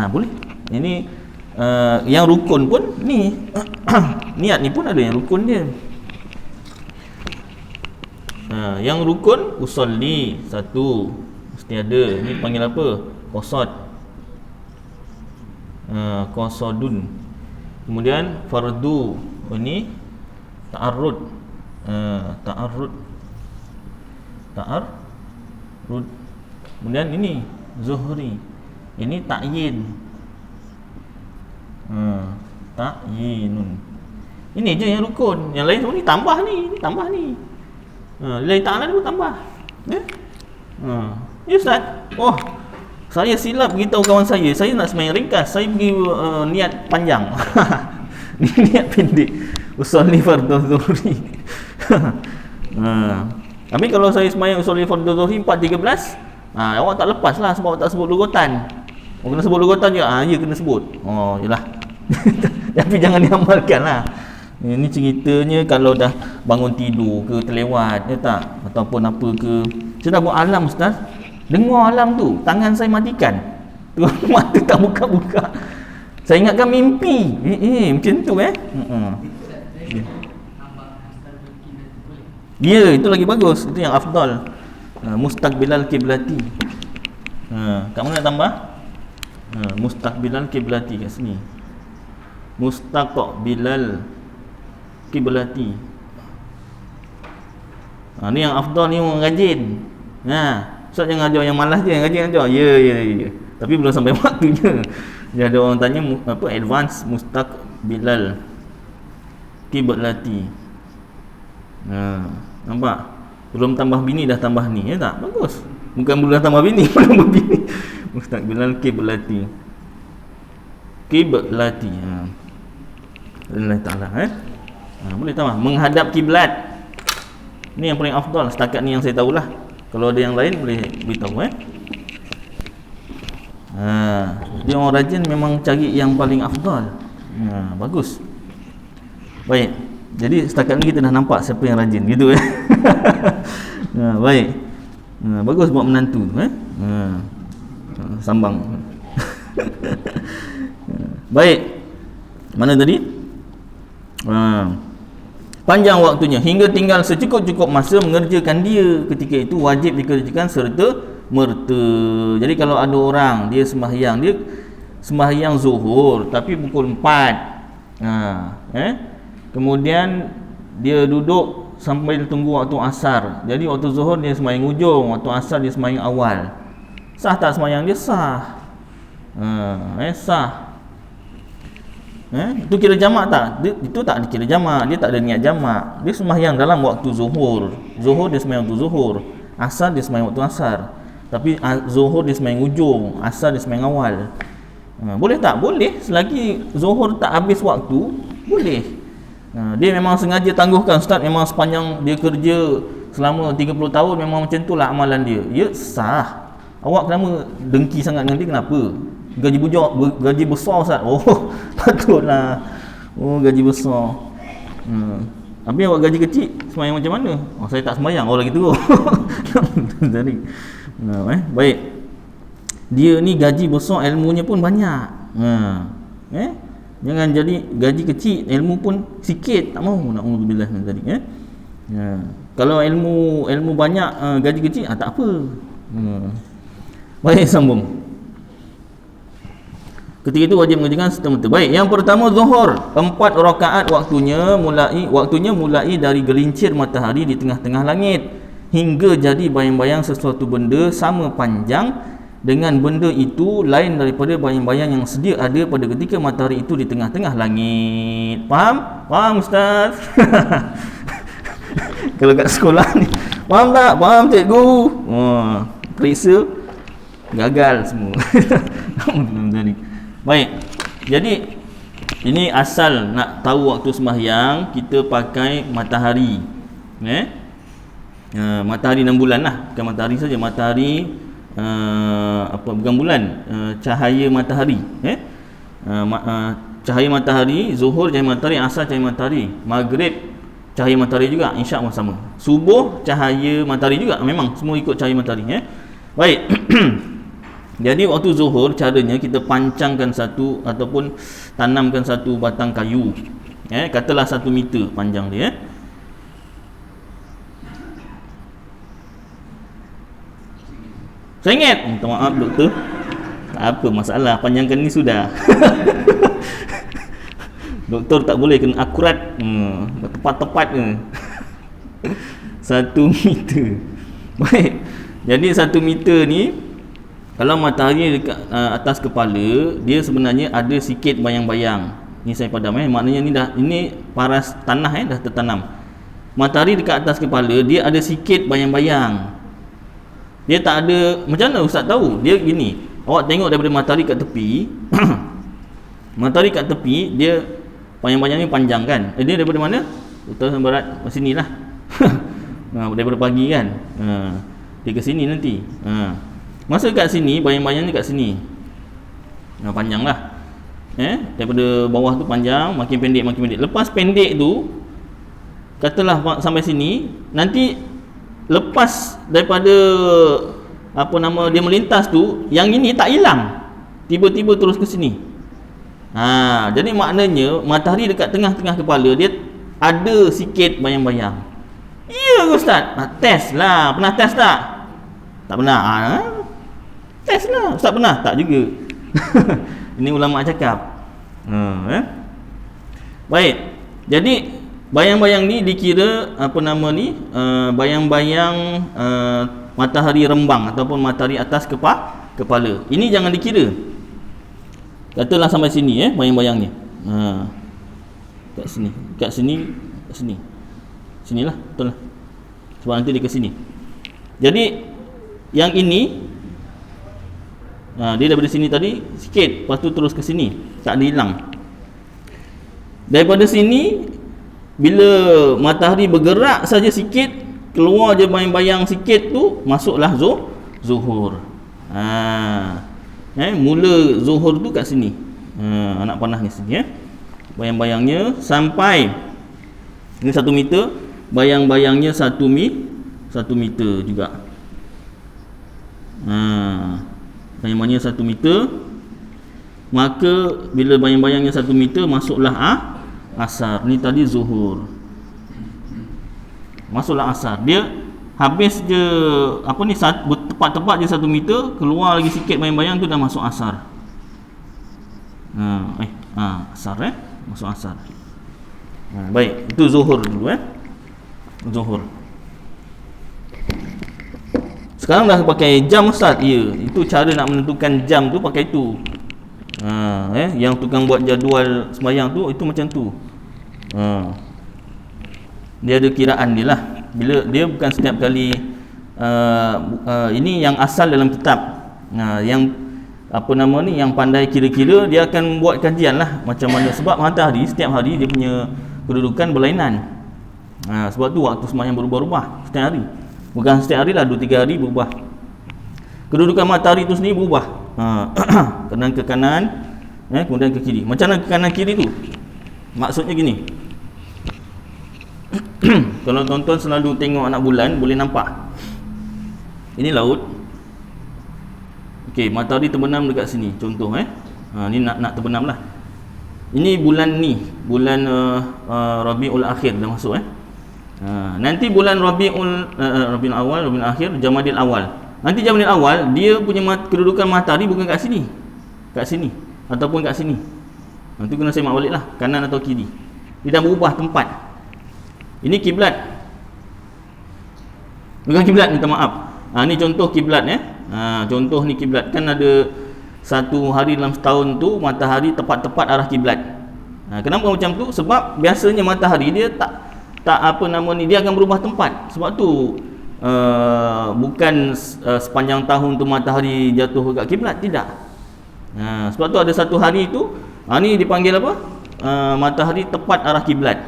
Boleh. Ini yang rukun pun ni. Niat ni pun ada yang rukun dia. Yang rukun usolli satu mesti ada. Ni panggil apa? Qasad. Qasadun. Kemudian fardu, ini ta'arrud. Ta'arrud. Kemudian ini zuhri. Ini ta'yin. Ta'yinun. Ini je yang rukun. Yang lain semua ni tambah ni, Lillahi ta'ala ni pun tambah. Ya Ustaz. Saya silap beritahu kawan saya nak sembahyang ringkas, saya pergi niat panjang. Ni niat pendek. Usolli fardhu zuhri. Tapi kalau saya sembahyang usolli fardhu zuhri 4.13, awak tak lepas lah sebab awak tak sebut lughatan. Kena sebut lughatan je. Ya, kena sebut. Yalah. Tapi jangan diamalkan lah. Ini ceritanya kalau dah bangun tidur ke terlewat, ya tak? Ataupun apa ke. Saya dah buat alam Ustaz. Dengar alam tu, tangan saya matikan. Terus mata tak buka-buka. Saya ingatkan mimpi. Macam tu Ya, itu lagi bagus. Itu yang afdal. Mustaqbilal kiblati. Kat mana nak tambah? Mustaqbilal kiblati kat sini. Mustaqbilal kiblati. Ni yang afdal ni orang rajin. Ustaz jangan ajar yang malas je, yang rajin ajar. Ya. Tapi belum sampai waktunya. Dia ada orang tanya apa advance mustaqbilal qiblati. Nampak? Belum tambah bini dah tambah ni, ya tak? Bagus. Bukan belum tambah bini, belum bini. Mustaqbilal qiblati. Qiblati. Allah Taala boleh tambah menghadap kiblat. Ni yang paling afdal setakat ni yang saya tahulah. Kalau ada yang lain boleh beritahu dia orang rajin memang cari yang paling afdal. Bagus. Baik. Jadi setakat ni kita dah nampak siapa yang rajin gitu baik. Bagus buat menantu sambang. Baik. Mana tadi? Panjang waktunya hingga tinggal secukup-cukup masa mengerjakan dia, ketika itu wajib dikerjakan serta merta. Jadi kalau ada orang dia sembahyang zuhur tapi pukul 4, kemudian dia duduk sampai tunggu waktu asar. Jadi waktu zuhur dia sembahyang ujung, waktu asar dia sembahyang awal. Sah tak sembahyang dia? Sah. Sah. Itu kira jamak tak? Itu tak dikira jamak. Dia tak ada niat jamak. Dia sembahyang dalam waktu zuhur. Zuhur dia sembahyang waktu zuhur. Asar dia sembahyang waktu asar. Tapi zuhur dia sembahyang ujung, asar dia sembahyang awal. Boleh tak? Boleh. Selagi zuhur tak habis waktu, boleh. Dia memang sengaja tangguhkan, ustaz, memang sepanjang dia kerja selama 30 tahun memang macam itulah amalan dia. Ya, sah. Awak kenapa dengki sangat dengan dia, kenapa? Gaji besar, ustaz. Oh, patutlah. Oh, gaji besar. Habis awak gaji kecil, sembahyang macam mana? Oh, saya tak sembahyang. Oh, lagi teruk. Jadi, baik. Dia ni gaji besar, ilmunya pun banyak. Jangan jadi gaji kecil, ilmu pun sikit. Tak mahu, na'udzubillah min zalik. Kalau ilmu banyak, gaji kecil, tak apa. Baik, sambung. Ketika itu wajib mengerjakan serta-merta. Baik, yang pertama zuhur, 4 rakaat waktunya mulai dari gelincir matahari di tengah-tengah langit hingga jadi bayang-bayang sesuatu benda sama panjang dengan benda itu lain daripada bayang-bayang yang sedia ada pada ketika matahari itu di tengah-tengah langit. Faham? Faham, ustaz? Kalau kat sekolah ni, faham tak? Faham, cikgu? Periksa gagal semua. Baik. Jadi ini asal nak tahu waktu sembahyang, kita pakai matahari. Matahari 6 bulan lah. Bukan matahari saja, matahari bukan bulan, cahaya matahari. Cahaya matahari, zuhur cahaya matahari, asar cahaya matahari, maghrib cahaya matahari juga, isyak pun sama. Subuh cahaya matahari juga, memang semua ikut cahaya matahari. Baik. Jadi waktu zuhur caranya kita pancangkan satu ataupun tanamkan satu batang kayu. Katalah 1 meter panjang dia. Sengit. Minta maaf doktor. Tak apa masalah, panjangkan ni sudah. Doktor tak boleh, kena akurat. Tepat-tepat ke. 1 meter. Baik. Jadi 1 meter ni, kalau matahari dekat atas kepala, dia sebenarnya ada sikit bayang-bayang. Ni saya padam maknanya ini paras tanah dah tertanam. Matahari dekat atas kepala, dia ada sikit bayang-bayang. Dia tak ada, macam mana ustaz tahu? Dia gini, awak tengok daripada matahari kat tepi. Matahari kat tepi, dia bayang-bayang ni panjang kan? Dia daripada mana? Utara barat, sini lah. Daripada pagi kan? Dia ke sini nanti. Masa kat sini, bayang-bayang ni kat sini. Panjang lah. Daripada bawah tu panjang, makin pendek, makin pendek. Lepas pendek tu, katalah sampai sini, nanti lepas daripada dia melintas tu, yang ini tak hilang. Tiba-tiba terus ke sini. Jadi maknanya matahari dekat tengah-tengah kepala dia ada sikit bayang-bayang. Ya ustaz, test lah. Pernah test tak? Tak pernah. Test lah. Ustaz pernah? Tak juga. Ini ulama cakap. Baik. Jadi bayang-bayang ni dikira bayang-bayang matahari rembang ataupun matahari atas kepala. Ini jangan dikira. Katalah sampai sini bayang-bayangnya. Kat sini, kat sini, kat sini. Sinilah, betul lah. Sebab nanti dia ke sini. Jadi yang ini dia daripada sini tadi sikit, lepas tu terus ke sini, tak ada hilang. Daripada sini bila matahari bergerak saja sikit, keluar je bayang-bayang sikit tu, masuklah zuhur. Mula zuhur tu kat sini. Anak panahnya sini bayang-bayangnya sampai ini 1 meter, bayang-bayangnya 1 meter juga. Bayang-bayangnya 1 meter. Maka bila bayang-bayangnya 1 meter, masuklah asar. Ni tadi zuhur. Masuklah asar. Dia habis je tepat-tepat je 1 meter, keluar lagi sikit bayang-bayang tu dah masuk asar. Asar masuk asar. Baik, itu zuhur dulu zuhur. Sekarang dah pakai jam Ustaz. Ya, itu cara nak menentukan jam tu pakai itu. Yang tukang buat jadual sembahyang tu, itu macam tu. Dia ada kiraan dia lah. Bila dia bukan setiap kali ini yang asal dalam kitab. Yang yang pandai kira-kira, dia akan buat kajian lah macam mana, sebab matahari setiap hari dia punya kedudukan berlainan. Sebab tu waktu sembahyang berubah-ubah setiap hari. Bukan setiap hari lah, 2-3 hari berubah. Kedudukan matahari tu sendiri berubah. Kadang ke kanan, kemudian ke kiri. Macam mana ke kanan kiri tu? Maksudnya gini. Kalau tuan-tuan selalu tengok anak bulan, boleh nampak. Ini laut. Okey, matahari terbenam dekat sini. Contoh ni nak terbenam lah. Ini bulan ni, bulan Rabiul Akhir dah masuk nanti bulan Rabiul Awal, Rabiul Akhir, Jamadil Awal. Nanti Jamadil Awal dia punya kedudukan matahari bukan kat sini. Kat sini ataupun kat sini. Nanti kena semak baliklah, kanan atau kiri. Dia dah berubah tempat. Ini kiblat. Bukan kiblat, minta maaf. Ni contoh kiblat contoh ni kiblat. Kan ada satu hari dalam setahun tu matahari tepat-tepat arah kiblat. Kenapa macam tu? Sebab biasanya matahari dia tak dia akan berubah tempat. Sebab tu bukan sepanjang tahun tu matahari jatuh kat kiblat, tidak. Sebab tu ada satu hari tu ni dipanggil apa? Matahari tepat arah kiblat.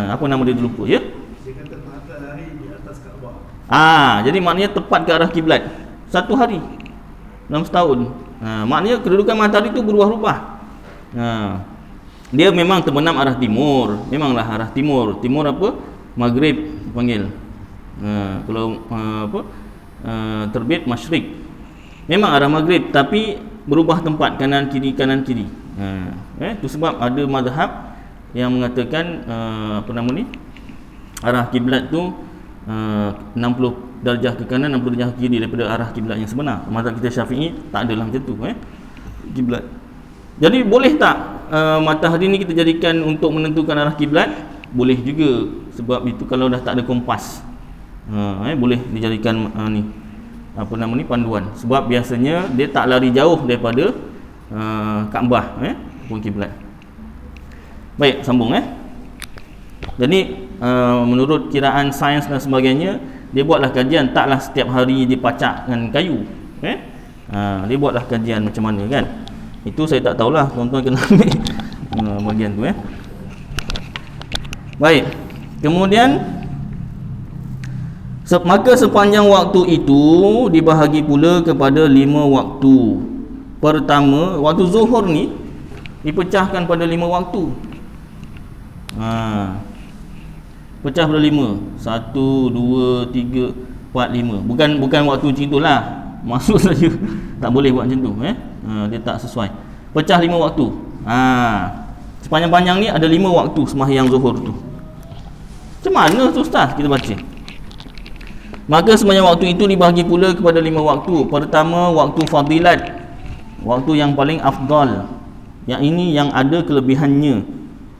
Apa nama dia lupa ya? Dia kata matahari di atas Kaabah. Jadi maknanya tepat ke arah kiblat. Satu hari dalam setahun. Maknanya kedudukan matahari tu berubah-ubah. Dia memang terbenam arah timur. Memanglah arah timur. Timur apa? Maghrib panggil. Kalau terbit masyrik. Memang arah maghrib, tapi berubah tempat kanan kiri. Itu sebab ada mazhab yang mengatakan arah kiblat tu 60 darjah ke kanan, 60 darjah ke kiri daripada arah kiblat yang sebenar. Mazhab kita Syafi'i tak adalah macam tu kiblat. Jadi boleh tak matahari ni kita jadikan untuk menentukan arah kiblat? Boleh juga, sebab itu kalau dah tak ada kompas. Boleh dijadikan panduan. Sebab biasanya dia tak lari jauh daripada Kaabah pun kiblat. Baik, sambung Jadi menurut kiraan sains dan sebagainya, dia buatlah kajian, taklah setiap hari dipacak dengan kayu. Dia buatlah kajian macam mana kan. Itu saya tak tahulah, tuan-tuan kena ambil bahagian tu Baik. Kemudian maka sepanjang waktu itu dibahagi pula kepada 5 waktu. Pertama, waktu zuhur ni dipecahkan pada 5 waktu. Pecah pada 5. 1, 2, 3, 4, 5. Bukan waktu macam itulah. Maksud saja tak boleh buat macam tu dia tak sesuai. Pecah 5 waktu. Sepanjang-panjang ni ada 5 waktu sembahyang zuhur tu. Macam mana tu Ustaz kita baca? Maka sembahyang waktu itu dibahagi pula kepada 5 waktu. Pertama, waktu fadilat, waktu yang paling afdal. Yang ini yang ada kelebihannya,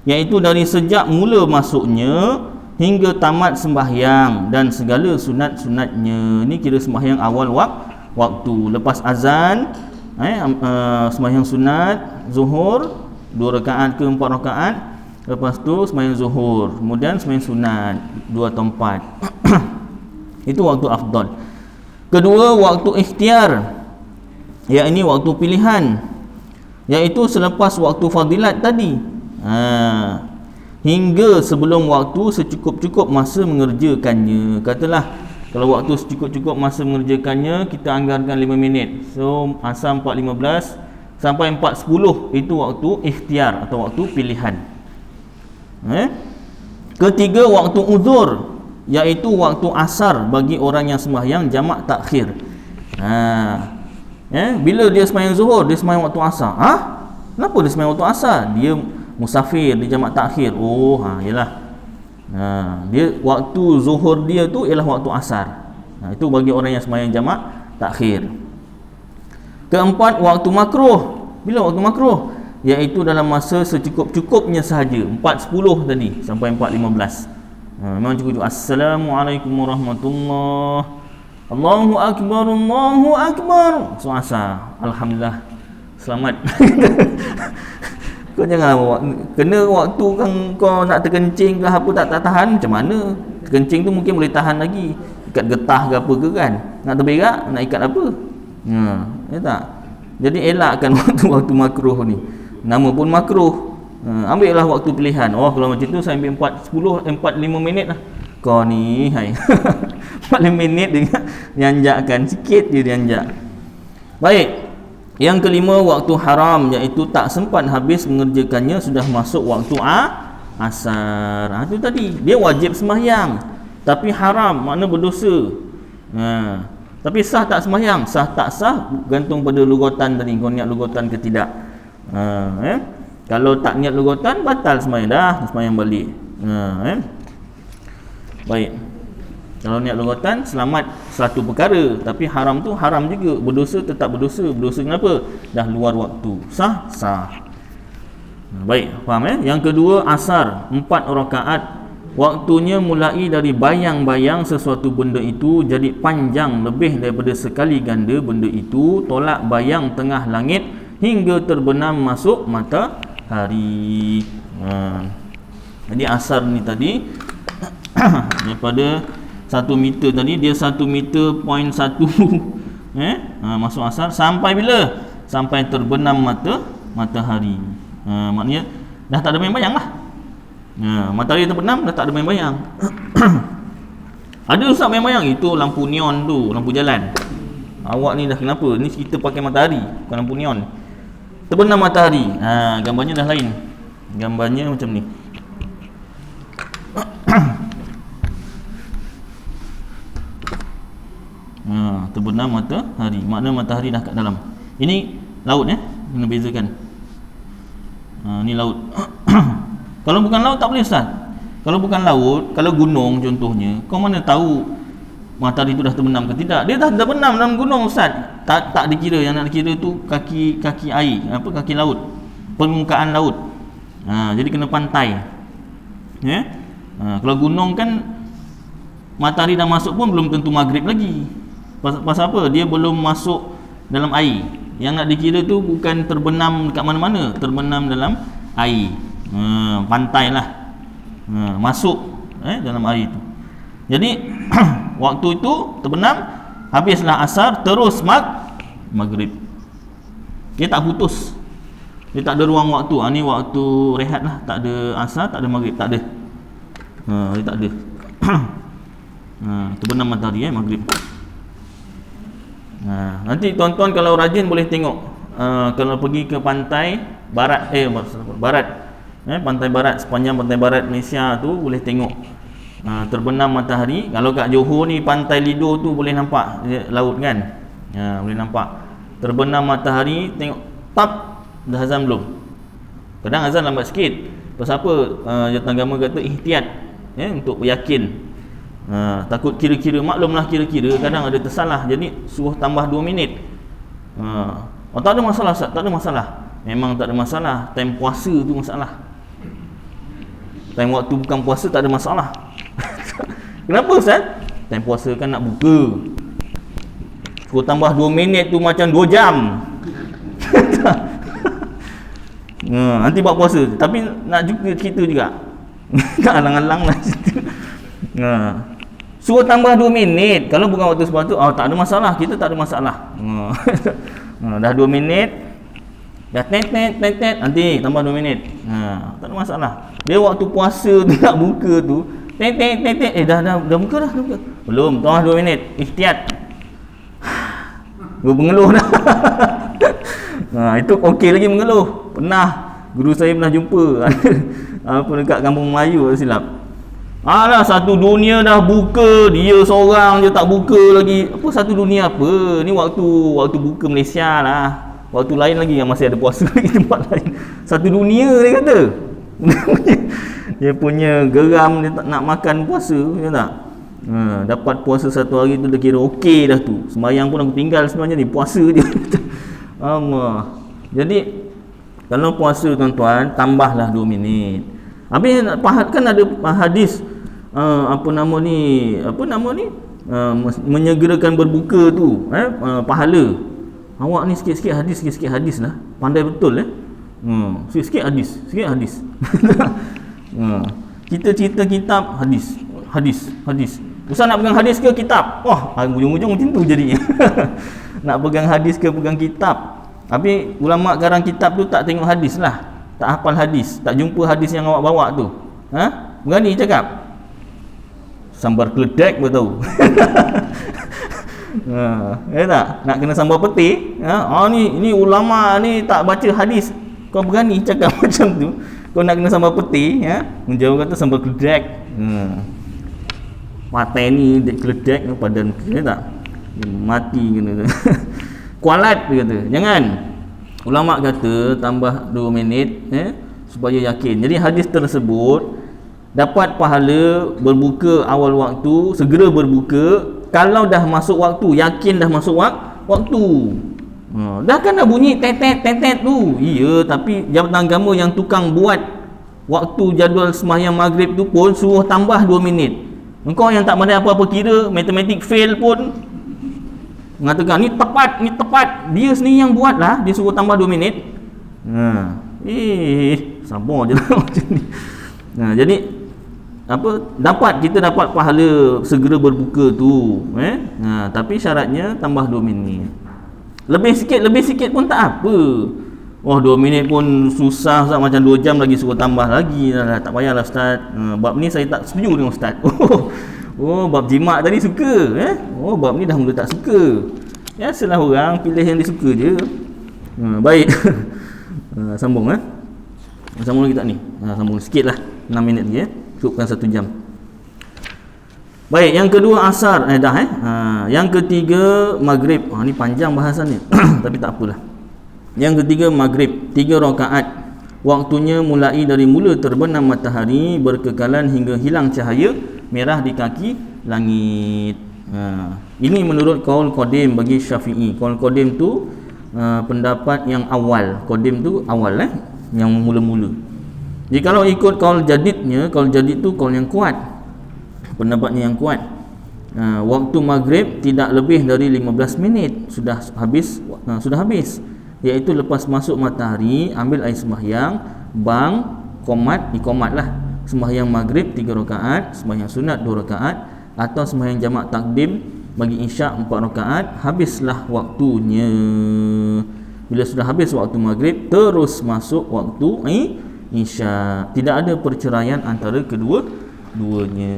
iaitu dari sejak mula masuknya hingga tamat sembahyang dan segala sunat-sunatnya. Ini kira sembahyang awal waktu. Lepas azan, sembahyang sunat zuhur 2 rakaat ke 4 rakaat. Lepas tu sembahyang zuhur, kemudian sembahyang sunat 2 atau 4. Itu waktu afdal. Kedua, waktu ikhtiar, yakni waktu pilihan, iaitu selepas waktu fadilat tadi, hingga sebelum waktu secukup-cukup masa mengerjakannya. Katalah kalau waktu secukup-cukup masa mengerjakannya kita anggarkan 5 minit, so asar 4.15 sampai 4.10, itu waktu ikhtiar atau waktu pilihan. Ketiga, waktu uzur, iaitu waktu asar bagi orang yang sembahyang jamak takhir. Bila dia sembahyang zuhur, dia sembahyang waktu asar. Kenapa dia sembahyang waktu asar? Dia musafir, dia jamak takhir. Yalah. Dia waktu zuhur dia tu ialah waktu asar. Itu bagi orang yang sembahyang jamak takhir. Keempat, waktu makruh. Bila waktu makruh? Iaitu dalam masa secukup-cukupnya sahaja, 4.10 tadi sampai 4.15. Memang cukup. Assalamualaikum warahmatullahi, Allahu akbar, Allahu akbar. So asar, alhamdulillah, selamat. Kau jangan kena waktu kan kau nak terkencing ke apa tak tahan, macam mana? Terkencing tu mungkin boleh tahan lagi, ikat getah ke apa ke kan. Nak terberak, nak ikat apa? Ya tak? Jadi elakkan waktu makruh ni. Nama pun makruh. Ambillah waktu pilihan. Kalau macam tu saya ambil 4.5 minit lah. Kau ni 45 minit dia anjakkan, sikit je dia anjak. Baik. Yang kelima, waktu haram, iaitu tak sempat habis mengerjakannya sudah masuk waktu asar. Itu tadi, dia wajib sembahyang tapi haram, makna berdosa. Tapi sah tak sembahyang? Sah tak sah gantung pada lugatan tadi, kau niat lugatan ke tidak. Kalau tak niat lugatan, batal sembahyang, dah sembahyang balik. Baik. Kalau niat lugatan, selamat satu perkara, tapi haram tu haram juga, berdosa tetap berdosa. Berdosa kenapa? Dah luar waktu. Sah? Sah. Baik, faham Yang kedua, asar 4 rakaat. Waktunya mulai dari bayang-bayang sesuatu benda itu jadi panjang lebih daripada sekali ganda benda itu, tolak bayang tengah langit hingga terbenam masuk matahari. Jadi asar ni tadi daripada 1 meter tadi, dia 1 meter point 1 masuk asar sampai bila? Sampai terbenam matahari. Maknanya dah tak ada bayang-bayang lah. Matahari terbenam, dah tak ada bayang-bayang. Ada ustaz bayang-bayang, itu lampu neon tu, lampu jalan. Awak ni dah kenapa? Ni kita pakai matahari, bukan lampu neon. Terbenam matahari, gambarnya dah lain. Gambarnya macam ni. Terbenam matahari, makna matahari dah kat dalam. Ini laut kena bezakan. Ni laut. Kalau bukan laut tak boleh ustaz. Kalau bukan laut, kalau gunung contohnya, kau mana tahu matahari itu dah terbenam ke tidak? Dia dah terbenam dalam gunung ustaz. Tak dikira, yang nak dikira tu kaki air, kaki laut, permukaan laut. Jadi kena pantai. Kalau gunung kan matahari dah masuk pun belum tentu maghrib lagi. Pasal apa? Dia belum masuk dalam air. Yang nak dikira tu bukan terbenam dekat mana-mana, terbenam dalam air. Pantai lah. Masuk dalam air tu. Jadi waktu itu terbenam, habislah asar, terus maghrib. Dia tak putus. Dia tak ada ruang waktu. Ni waktu rehat lah. Tak ada asar, tak ada maghrib, tak ada. Dia tak ada. Terbenam matahari maghrib. Nanti tuan-tuan kalau rajin boleh tengok. Kalau pergi ke pantai barat, pantai barat, sepanjang pantai barat Malaysia tu boleh tengok terbenam matahari. Kalau kat Johor ni pantai Lido tu boleh nampak laut kan. Boleh nampak terbenam matahari. Tengok tap, dah azan belum? Kadang azan lambat sikit. Pasal apa? Jawatan agama kata ihtiyat, untuk yakin. Takut kira-kira, maklumlah kira-kira kadang ada tersalah, jadi suruh tambah 2 minit. Tak ada masalah Ustaz, tak ada masalah. Memang tak ada masalah. Time puasa tu masalah. Time waktu bukan puasa tak ada masalah. Kenapa Ustaz? Time puasa kan nak buka. Suruh tambah 2 minit tu macam 2 jam. Nanti buat puasa. Tapi nak juga cerita juga. Tak alang-alang lah cerita. Suruh tambah 2 minit. Kalau bukan waktu sebab tu, tak ada masalah. Kita tak ada masalah. Dah 2 minit. Dah tet. Nanti tambah 2 minit. Tak ada masalah. Dia waktu puasa tu nak buka tu, tet. Dah buka dah. Belum, tambah 2 minit. Ikhtiat. Gua mengeluh dah. Itu okey lagi mengeluh. Guru saya pernah jumpa apa dekat kampung Melayu silap. Alah, satu dunia dah buka, dia seorang je tak buka lagi. Apa satu dunia apa? Ni waktu buka Malaysia lah. Waktu lain lagi yang masih ada puasa lagi tempat lain. Satu dunia dia kata. Dia punya geram dia tak nak makan puasa, ya tak? Dapat puasa satu hari tu dah kira okey dah tu. Sembahyang pun aku tinggal sebenarnya ni, puasa je. Allah. Jadi kalau puasa tuan-tuan, tambahlah 2 minit. Habis kan ada hadis menyegerakan berbuka tu, pahala. Awak ni sikit-sikit hadis lah. Pandai betul sikit hadis. Kita cerita kitab hadis. Ustaz nak pegang hadis ke kitab? Ujung-ujung macam tu jadinya. Nak pegang hadis ke pegang kitab. Tapi ulama garang kitab tu tak tengok hadis lah. Tak hafal hadis, tak jumpa hadis yang awak bawa tu. Berani cakap. Sambar keledek pun tahu. Tak? Nak kena sambar peti. Ni ulama ni tak baca hadis. Kau berani cakap macam tu. Kau nak kena sambar peti, menjauh kata sambar keledek. Mati ni keledek padan tak? Mati kena. Kualat dia kata. Jangan. Ulama kata tambah 2 minit supaya yakin. Jadi hadis tersebut dapat pahala berbuka awal waktu, segera berbuka kalau dah masuk waktu, yakin dah masuk waktu. Dah kan dah bunyi tet tu. Ya, tapi Jabatan Agama yang tukang buat waktu jadual sembahyang maghrib tu pun suruh tambah 2 minit. Engkau yang tak pandai apa-apa kira, matematik fail pun mengatakan ni tepat. Dia sendiri yang buat lah, dia suruh tambah 2 minit. Sabar je lah macam ni. Jadi kita dapat pahala segera berbuka tu, tapi syaratnya tambah 2 minit. Lebih sikit pun tak apa. 2 minit pun susah Ustaz, macam 2 jam lagi suruh tambah lagi. Tak payahlah Ustaz. Bab ni saya tak setuju dengan Ustaz. Bab jimat tadi suka. Bab ni dah mula tak suka. Biasalah orang pilih yang dia suka je. Baik. Sambung Sambung lagi tak ni? Sambung sikit lah, 6 minit lagi cukupkan 1 jam. Baik, yang kedua asar yang ketiga maghrib. Ni panjang bahasan ni. Tapi tak apalah. Yang ketiga maghrib, 3 rakaat. Waktunya mulai dari mula terbenam matahari berkekalan hingga hilang cahaya merah di kaki langit. Ini menurut qaul qadim bagi Syafi'i. Qaul qadim tu pendapat yang awal. Qadim tu awal yang mula-mula. Jadi kalau ikut qaul jadidnya, qaul jadid tu qaul yang kuat. Pendapatnya yang kuat. Waktu maghrib tidak lebih dari 15 minit sudah habis, iaitu lepas masuk matahari, ambil air sembahyang, iqamat lah. Sembahyang maghrib 3 rakaat, sembahyang sunat 2 rakaat, atau sembahyang jamak takdim bagi isyak 4 rakaat, habislah waktunya. Bila sudah habis waktu maghrib, terus masuk waktu isyak. Tidak ada perceraian antara kedua-duanya.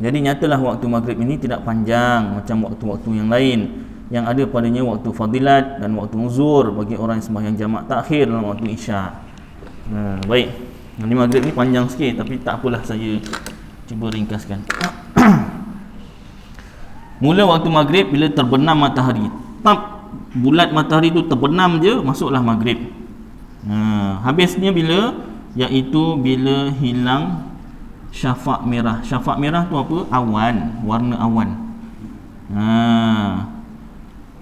Jadi nyatalah waktu maghrib ini tidak panjang macam waktu-waktu yang lain. Yang ada padanya waktu fadilat dan waktu uzur bagi orang yang sembahyang jamak takhir dalam waktu isyak. Baik. Ini maghrib ni panjang sikit, tapi tak apalah, saya cuba ringkaskan. Mula waktu maghrib bila terbenam matahari. Bulat matahari tu terbenam je, masuklah maghrib. Habisnya bila? Iaitu bila hilang syafaq merah. Syafaq merah tu apa? Awan, warna awan.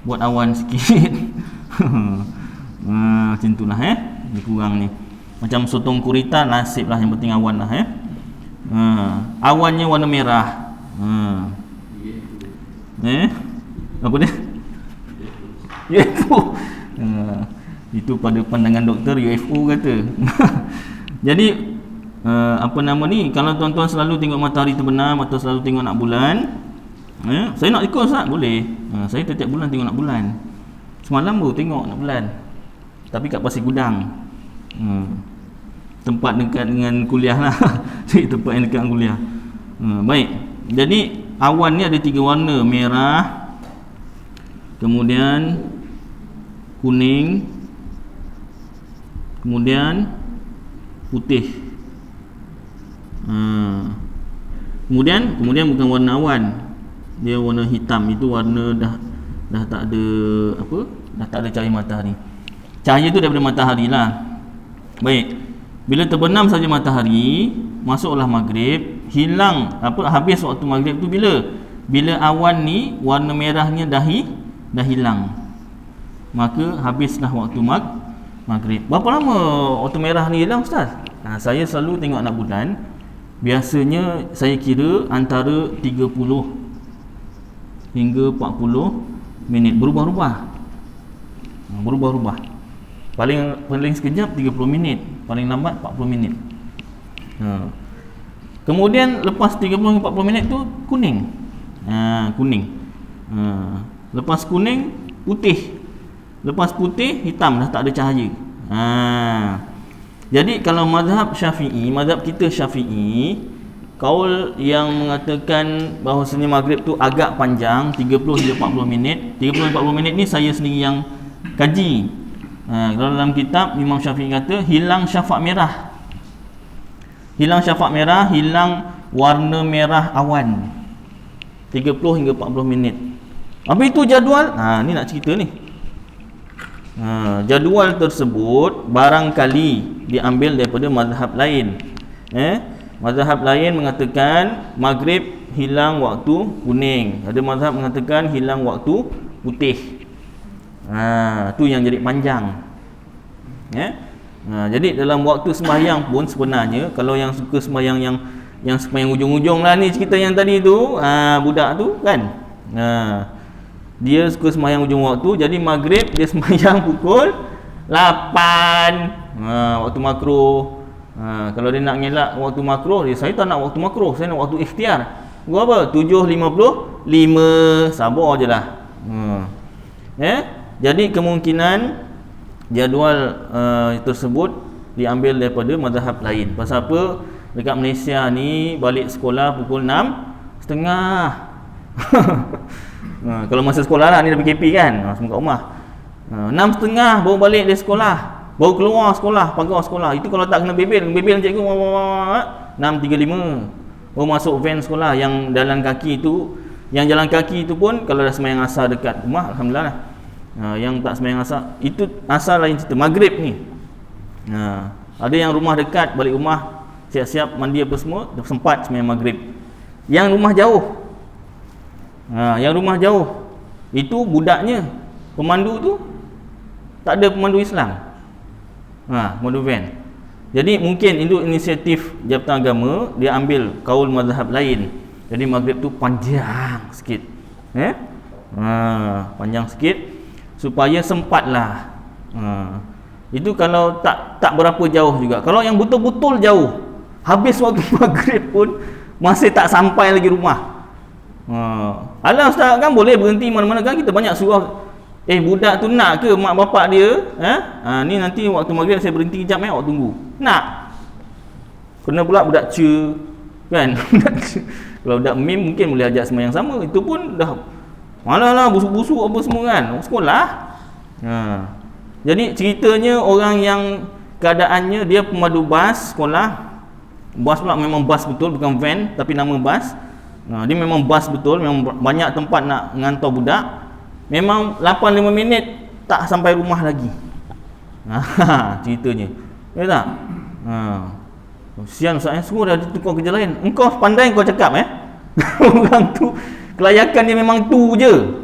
Buat awan sikit. Macam itulah Dia kurang ni. Macam sotong kurita, nasib lah, yang penting awan lah Awannya warna merah. Apa dia? UFO. Itu pada pandangan doktor UFO kata. Jadi apa nama ni, kalau tuan-tuan selalu tengok matahari terbenam atau selalu tengok nak bulan, saya nak ikut Ustaz, boleh. Saya setiap bulan tengok nak bulan. Semalam baru tengok nak bulan, tapi kat Pasir Gudang. Tempat dekat dengan kuliah lah. Jadi tempat yang dekat dengan kuliah. Baik. Jadi awan ni ada 3 warna, merah, kemudian kuning, kemudian putih. Kemudian bukan warna awan, dia warna hitam. Itu warna dah tak ada apa, dah tak ada cahaya matahari. Cahaya tu daripada matahari lah. Baik, bila terbenam saja matahari, masuklah maghrib, hilang apa, habis waktu maghrib tu bila awan ni warna merahnya dah hilang, maka habislah waktu maghrib. Berapa lama waktu merah ni hilang Ustaz? Saya selalu tengok anak bulan, biasanya saya kira antara 30 hingga 40 minit, berubah-ubah. Paling sekejap 30 minit, paling lambat 40 minit. Kemudian lepas 30 hingga 40 minit tu kuning. Kuning. Lepas kuning putih. Lepas putih hitam, dah tak ada cahaya. Jadi kalau mazhab Syafi'i, mazhab kita Syafi'i, kaul yang mengatakan bahawasanya maghrib tu agak panjang, 30 hingga 40 minit. 30 hingga 40 minit ni saya sendiri yang kaji. Kalau dalam kitab Imam Syafi'i kata hilang syafaq merah. Hilang syafaq merah, hilang warna merah awan. 30 hingga 40 minit. Apa itu jadual? Ni nak cerita ni. Jadual tersebut barangkali diambil daripada mazhab lain. Mazhab lain mengatakan maghrib hilang waktu kuning, ada mazhab mengatakan hilang waktu putih. Tu yang jadi panjang. Jadi dalam waktu sembahyang pun sebenarnya, kalau yang suka sembahyang yang sembahyang ujung-ujung lah ni, cerita yang tadi tu, budak tu kan, dia suka sembahyang ujung waktu. Jadi maghrib dia sembahyang pukul 8, waktu makruh. Kalau dia nak ngelak waktu makruh, saya tak nak waktu makruh, saya nak waktu ikhtiar. Gua apa? 7.55, sabar je lah. Jadi kemungkinan jadual tersebut diambil daripada mazhab lain. Pasal apa? Dekat Malaysia ni balik sekolah pukul 6.30. Kalau masa sekolah lah, ni dah PKP kan, semua kat rumah. 6.30 baru balik dari sekolah, baru keluar sekolah, pagar sekolah. Itu kalau tak kena bebel cikgu 6.35 baru masuk van sekolah. Yang jalan kaki tu pun kalau dah sembahyang asar dekat rumah, alhamdulillah lah. Yang tak sembahyang asar, itu asar lain cerita. Maghrib ni ada yang rumah dekat, balik rumah siap-siap mandi apa semua, dah sempat sembahyang maghrib. Yang rumah jauh itu budaknya, pemandu tu tak ada pemandu Islam, pemandu van. Jadi mungkin itu inisiatif Jabatan Agama, dia ambil kaul mazhab lain. Jadi maghrib tu panjang sikit, panjang sikit supaya sempatlah. Itu kalau tak berapa jauh juga. Kalau yang betul-betul jauh, habis waktu maghrib pun masih tak sampai lagi rumah. Alah Ustaz, kan boleh berhenti mana-mana kan, kita banyak suruh. Budak tu nak ke mak bapak dia? Ni nanti waktu maghrib saya berhenti kejap, awak tunggu. Nak. Kena pula budak ce kan. Kalau budak mim mungkin boleh ajak sembahyang sama. Itu pun dah malah busuk-busuk apa semua kan, sekolah. Jadi ceritanya orang yang keadaannya dia pemandu bas sekolah. Bas pula memang bas betul, bukan van tapi nama bas. Dia memang bas betul, memang banyak tempat nak menghantar budak. Memang 8-5 minit tak sampai rumah lagi. Ceritanya. Ya tak? Sian Ustaz, semua dah ditukar kerja lain. Engkau pandai kau cakap orang tu kelayakan dia memang tu je.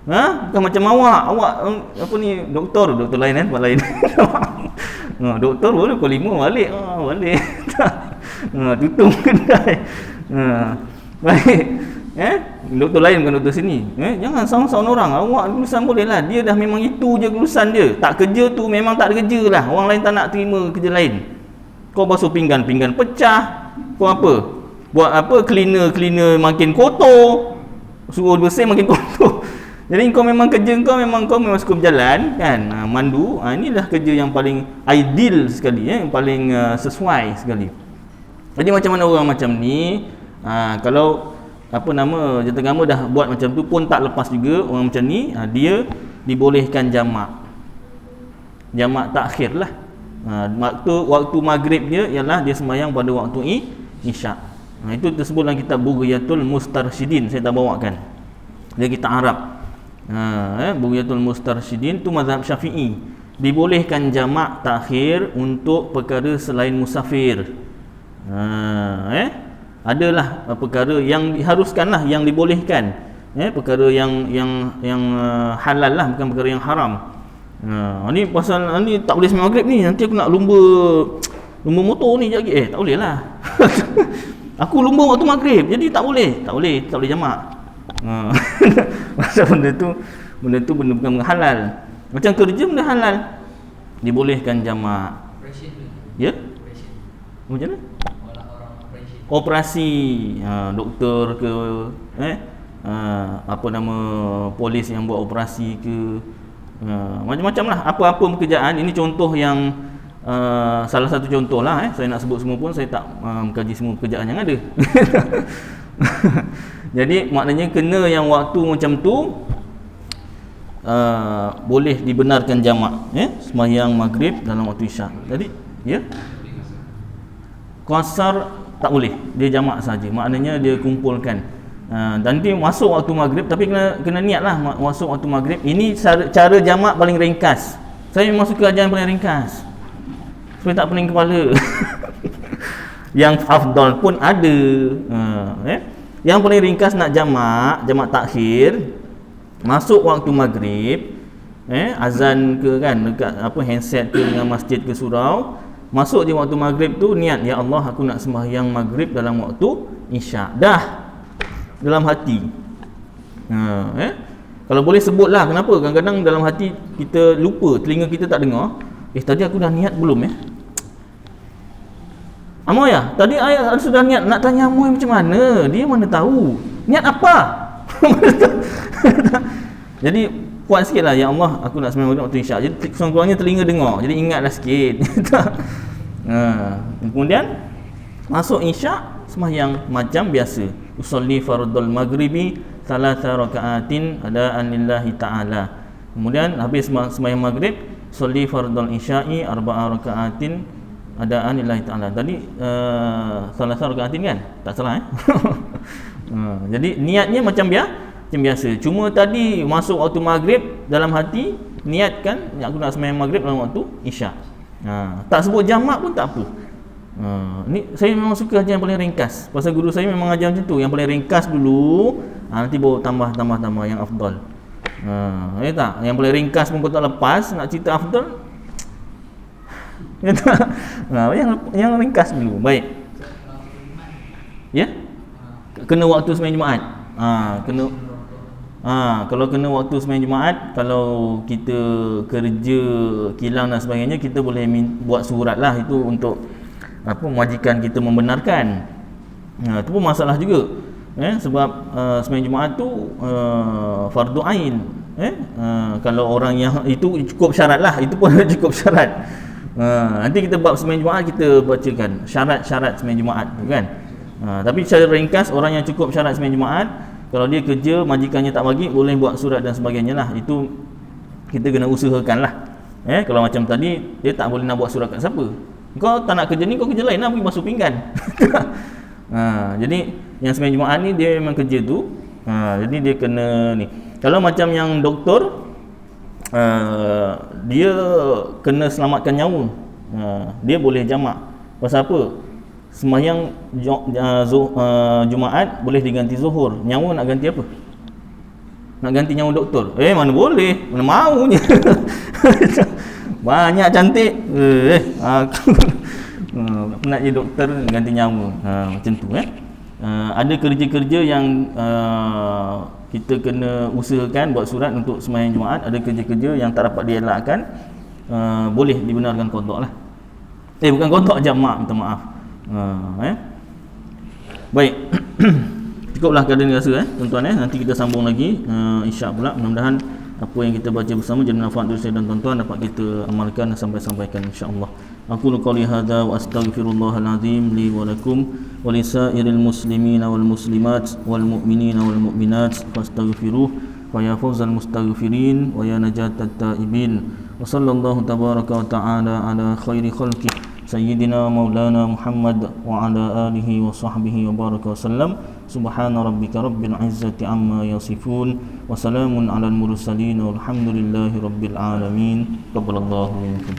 Bukan macam awak apa ni, doktor lain tempat lain. Doktor boleh pukul 5 balik. Balik. Tutup kedai. Baik. Doktor lain bukan doktor sini. Jangan salah-salah orang. Awak lulusan boleh lah. Dia dah memang itu je lulusan dia. Tak kerja tu memang tak ada kerja lah. Orang lain tak nak terima kerja lain. Kau basuh pinggan pecah. Kau apa? Buat apa? Cleaner makin kotor. Suruh bersih makin kotor. Jadi kau memang kerja kau memang suka berjalan kan. Mandu. Inilah kerja yang paling ideal sekali, yang paling sesuai sekali. Jadi macam mana orang macam ni, kalau jentagama dah buat macam tu pun tak lepas juga orang macam ni, dia dibolehkan jamak takhir lah. Waktu maghrib ialah dia sembahyang pada waktu isyak. Itu tersebut dalam kitab Bughyatul Mustarsyidin, saya tak bawakan. Dia kitab Arab. Bughyatul Mustarsyidin tu mazhab Syafi'i. Dibolehkan jamak takhir untuk perkara selain musafir. Adalah perkara yang diharuskanlah, yang dibolehkan, perkara yang halal lah, bukan perkara yang haram. Ni pasal ni tak boleh sembahyang maghrib ni, nanti aku nak lumba motor ni sekejap lagi. Tak boleh lah. Aku lumba waktu maghrib, jadi tak boleh jamak. Pasal benda tu bukan halal. Macam kerja benda halal, dibolehkan jamak. Ya? Macam mana? Operasi, doktor ke, polis yang buat operasi ke, macam-macam lah, apa-apa pekerjaan. Ini contoh yang salah satu contoh lah. Saya nak sebut semua pun saya tak mengkaji semua pekerjaan yang ada. Jadi maknanya kena yang waktu macam tu boleh dibenarkan jamak, sembahyang maghrib dalam waktu isyak. Jadi qasar tak boleh, dia jamak saja. Maknanya dia kumpulkan. Dan dia masuk waktu maghrib, tapi kena niatlah masuk waktu maghrib. Ini cara jamak paling ringkas. Saya memang suka ajaran paling ringkas, supaya tak pening kepala. Yang afdal pun ada. Yang paling ringkas nak jamak takhir, masuk waktu maghrib, azan ke kan, dekat handset ke dengan masjid ke surau. Masuk di waktu maghrib tu niat, ya Allah aku nak sembahyang maghrib dalam waktu isyak. Dah dalam hati. Kalau boleh sebutlah, kenapa? Kadang-kadang dalam hati kita lupa, telinga kita tak dengar. Tadi aku dah niat belum Amoy tadi ayah sudah niat. Nak tanya Amoy macam mana? Dia mana tahu niat apa? Jadi kuat sikit lah, ya Allah aku nak sembahyang maghrib waktu isyak. Jadi kurang-kurangnya telinga dengar, jadi ingatlah sikit. Kemudian masuk isyak, sembahyang macam biasa. Usolli fardul maghribi 3 rakaatin adaan lillahi ta'ala. Kemudian habis sembahyang maghrib, usolli fardul isya'i 4 rakaatin adaan lillahi ta'ala. Tadi 3 rakaatin kan? Tak salah Jadi niatnya macam biasa. Cuma tadi masuk waktu maghrib, dalam hati niatkan aku nak sembahyang maghrib dalam waktu isyak. Tak sebut jamak pun tak apa. Ni saya memang suka ajaran yang paling ringkas. Pasal guru saya memang ajar macam tu, yang paling ringkas dulu, nanti baru tambah yang afdal. Tak? Yang paling ringkas pun kau tak lepas, nak cerita afdal. Yang ringkas dulu. Baik. Kena waktu sembahyang Jumaat. Kalau kena waktu sembahyang Jumaat, kalau kita kerja kilang dan sebagainya, kita boleh buat surat lah, itu untuk majikan kita membenarkan. Itu pun masalah juga. Sebab sembahyang Jumaat tu fardu ain. Kalau orang yang itu cukup syarat lah, itu pun cukup syarat. Nanti kita bab sembahyang Jumaat kita bacakan syarat-syarat sembahyang Jumaat tu kan. Tapi secara ringkas, orang yang cukup syarat sembahyang Jumaat, kalau dia kerja majikannya tak bagi, boleh buat surat dan sebagainya lah. Itu kita kena usahakan lah. Kalau macam tadi, dia tak boleh nak buat surat kat siapa. Kau tak nak kerja ni, kau kerja lain lah, pergi basuh pinggan. Jadi yang sembahyang Jumaat ni dia memang kerja tu. Jadi dia kena ni. Kalau macam yang doktor, dia kena selamatkan nyawa, dia boleh jamak. Pasal apa? Sembahyang Jumaat boleh diganti Zuhur. Nyawa nak ganti apa? Nak ganti nyawa doktor? Mana boleh, mana maunya. Banyak cantik. Nak jadi doktor ganti nyawa. Macam tu ada kerja-kerja yang kita kena usahakan buat surat untuk sembahyang Jumaat, ada kerja-kerja yang tak dapat dielakkan, boleh dibenarkan qada lah. Bukan qada, jamak, minta maaf. Baik. Cukuplah keadaan ni rasa tuan-tuan nanti kita sambung lagi insya-Allah pula, mudah-mudahan apa yang kita baca bersama jadi manfaat untuk saya dan tuan-tuan, dapat kita amalkan dan sampaikan insya-Allah. Aqulu qouli hadza wa astaghfirullahal azim li wa lakum wa lisairil muslimina wal muslimat wal mu'minina wal mu'minat fastaghfiruh wa ya fawzal mustaghfirin wa ya najatat taibin. Wa sallallahu tabaraka wa ta'ala ala khairi khalqi sayyidina maulana Muhammad wa ala alihi wa sahbihi wa baraka wa sallam. Subhana rabbika rabbil izzati amma yasifun wa salamun alal mursalin walhamdulillahi rabbil alamin. Qabbalallahu minkum.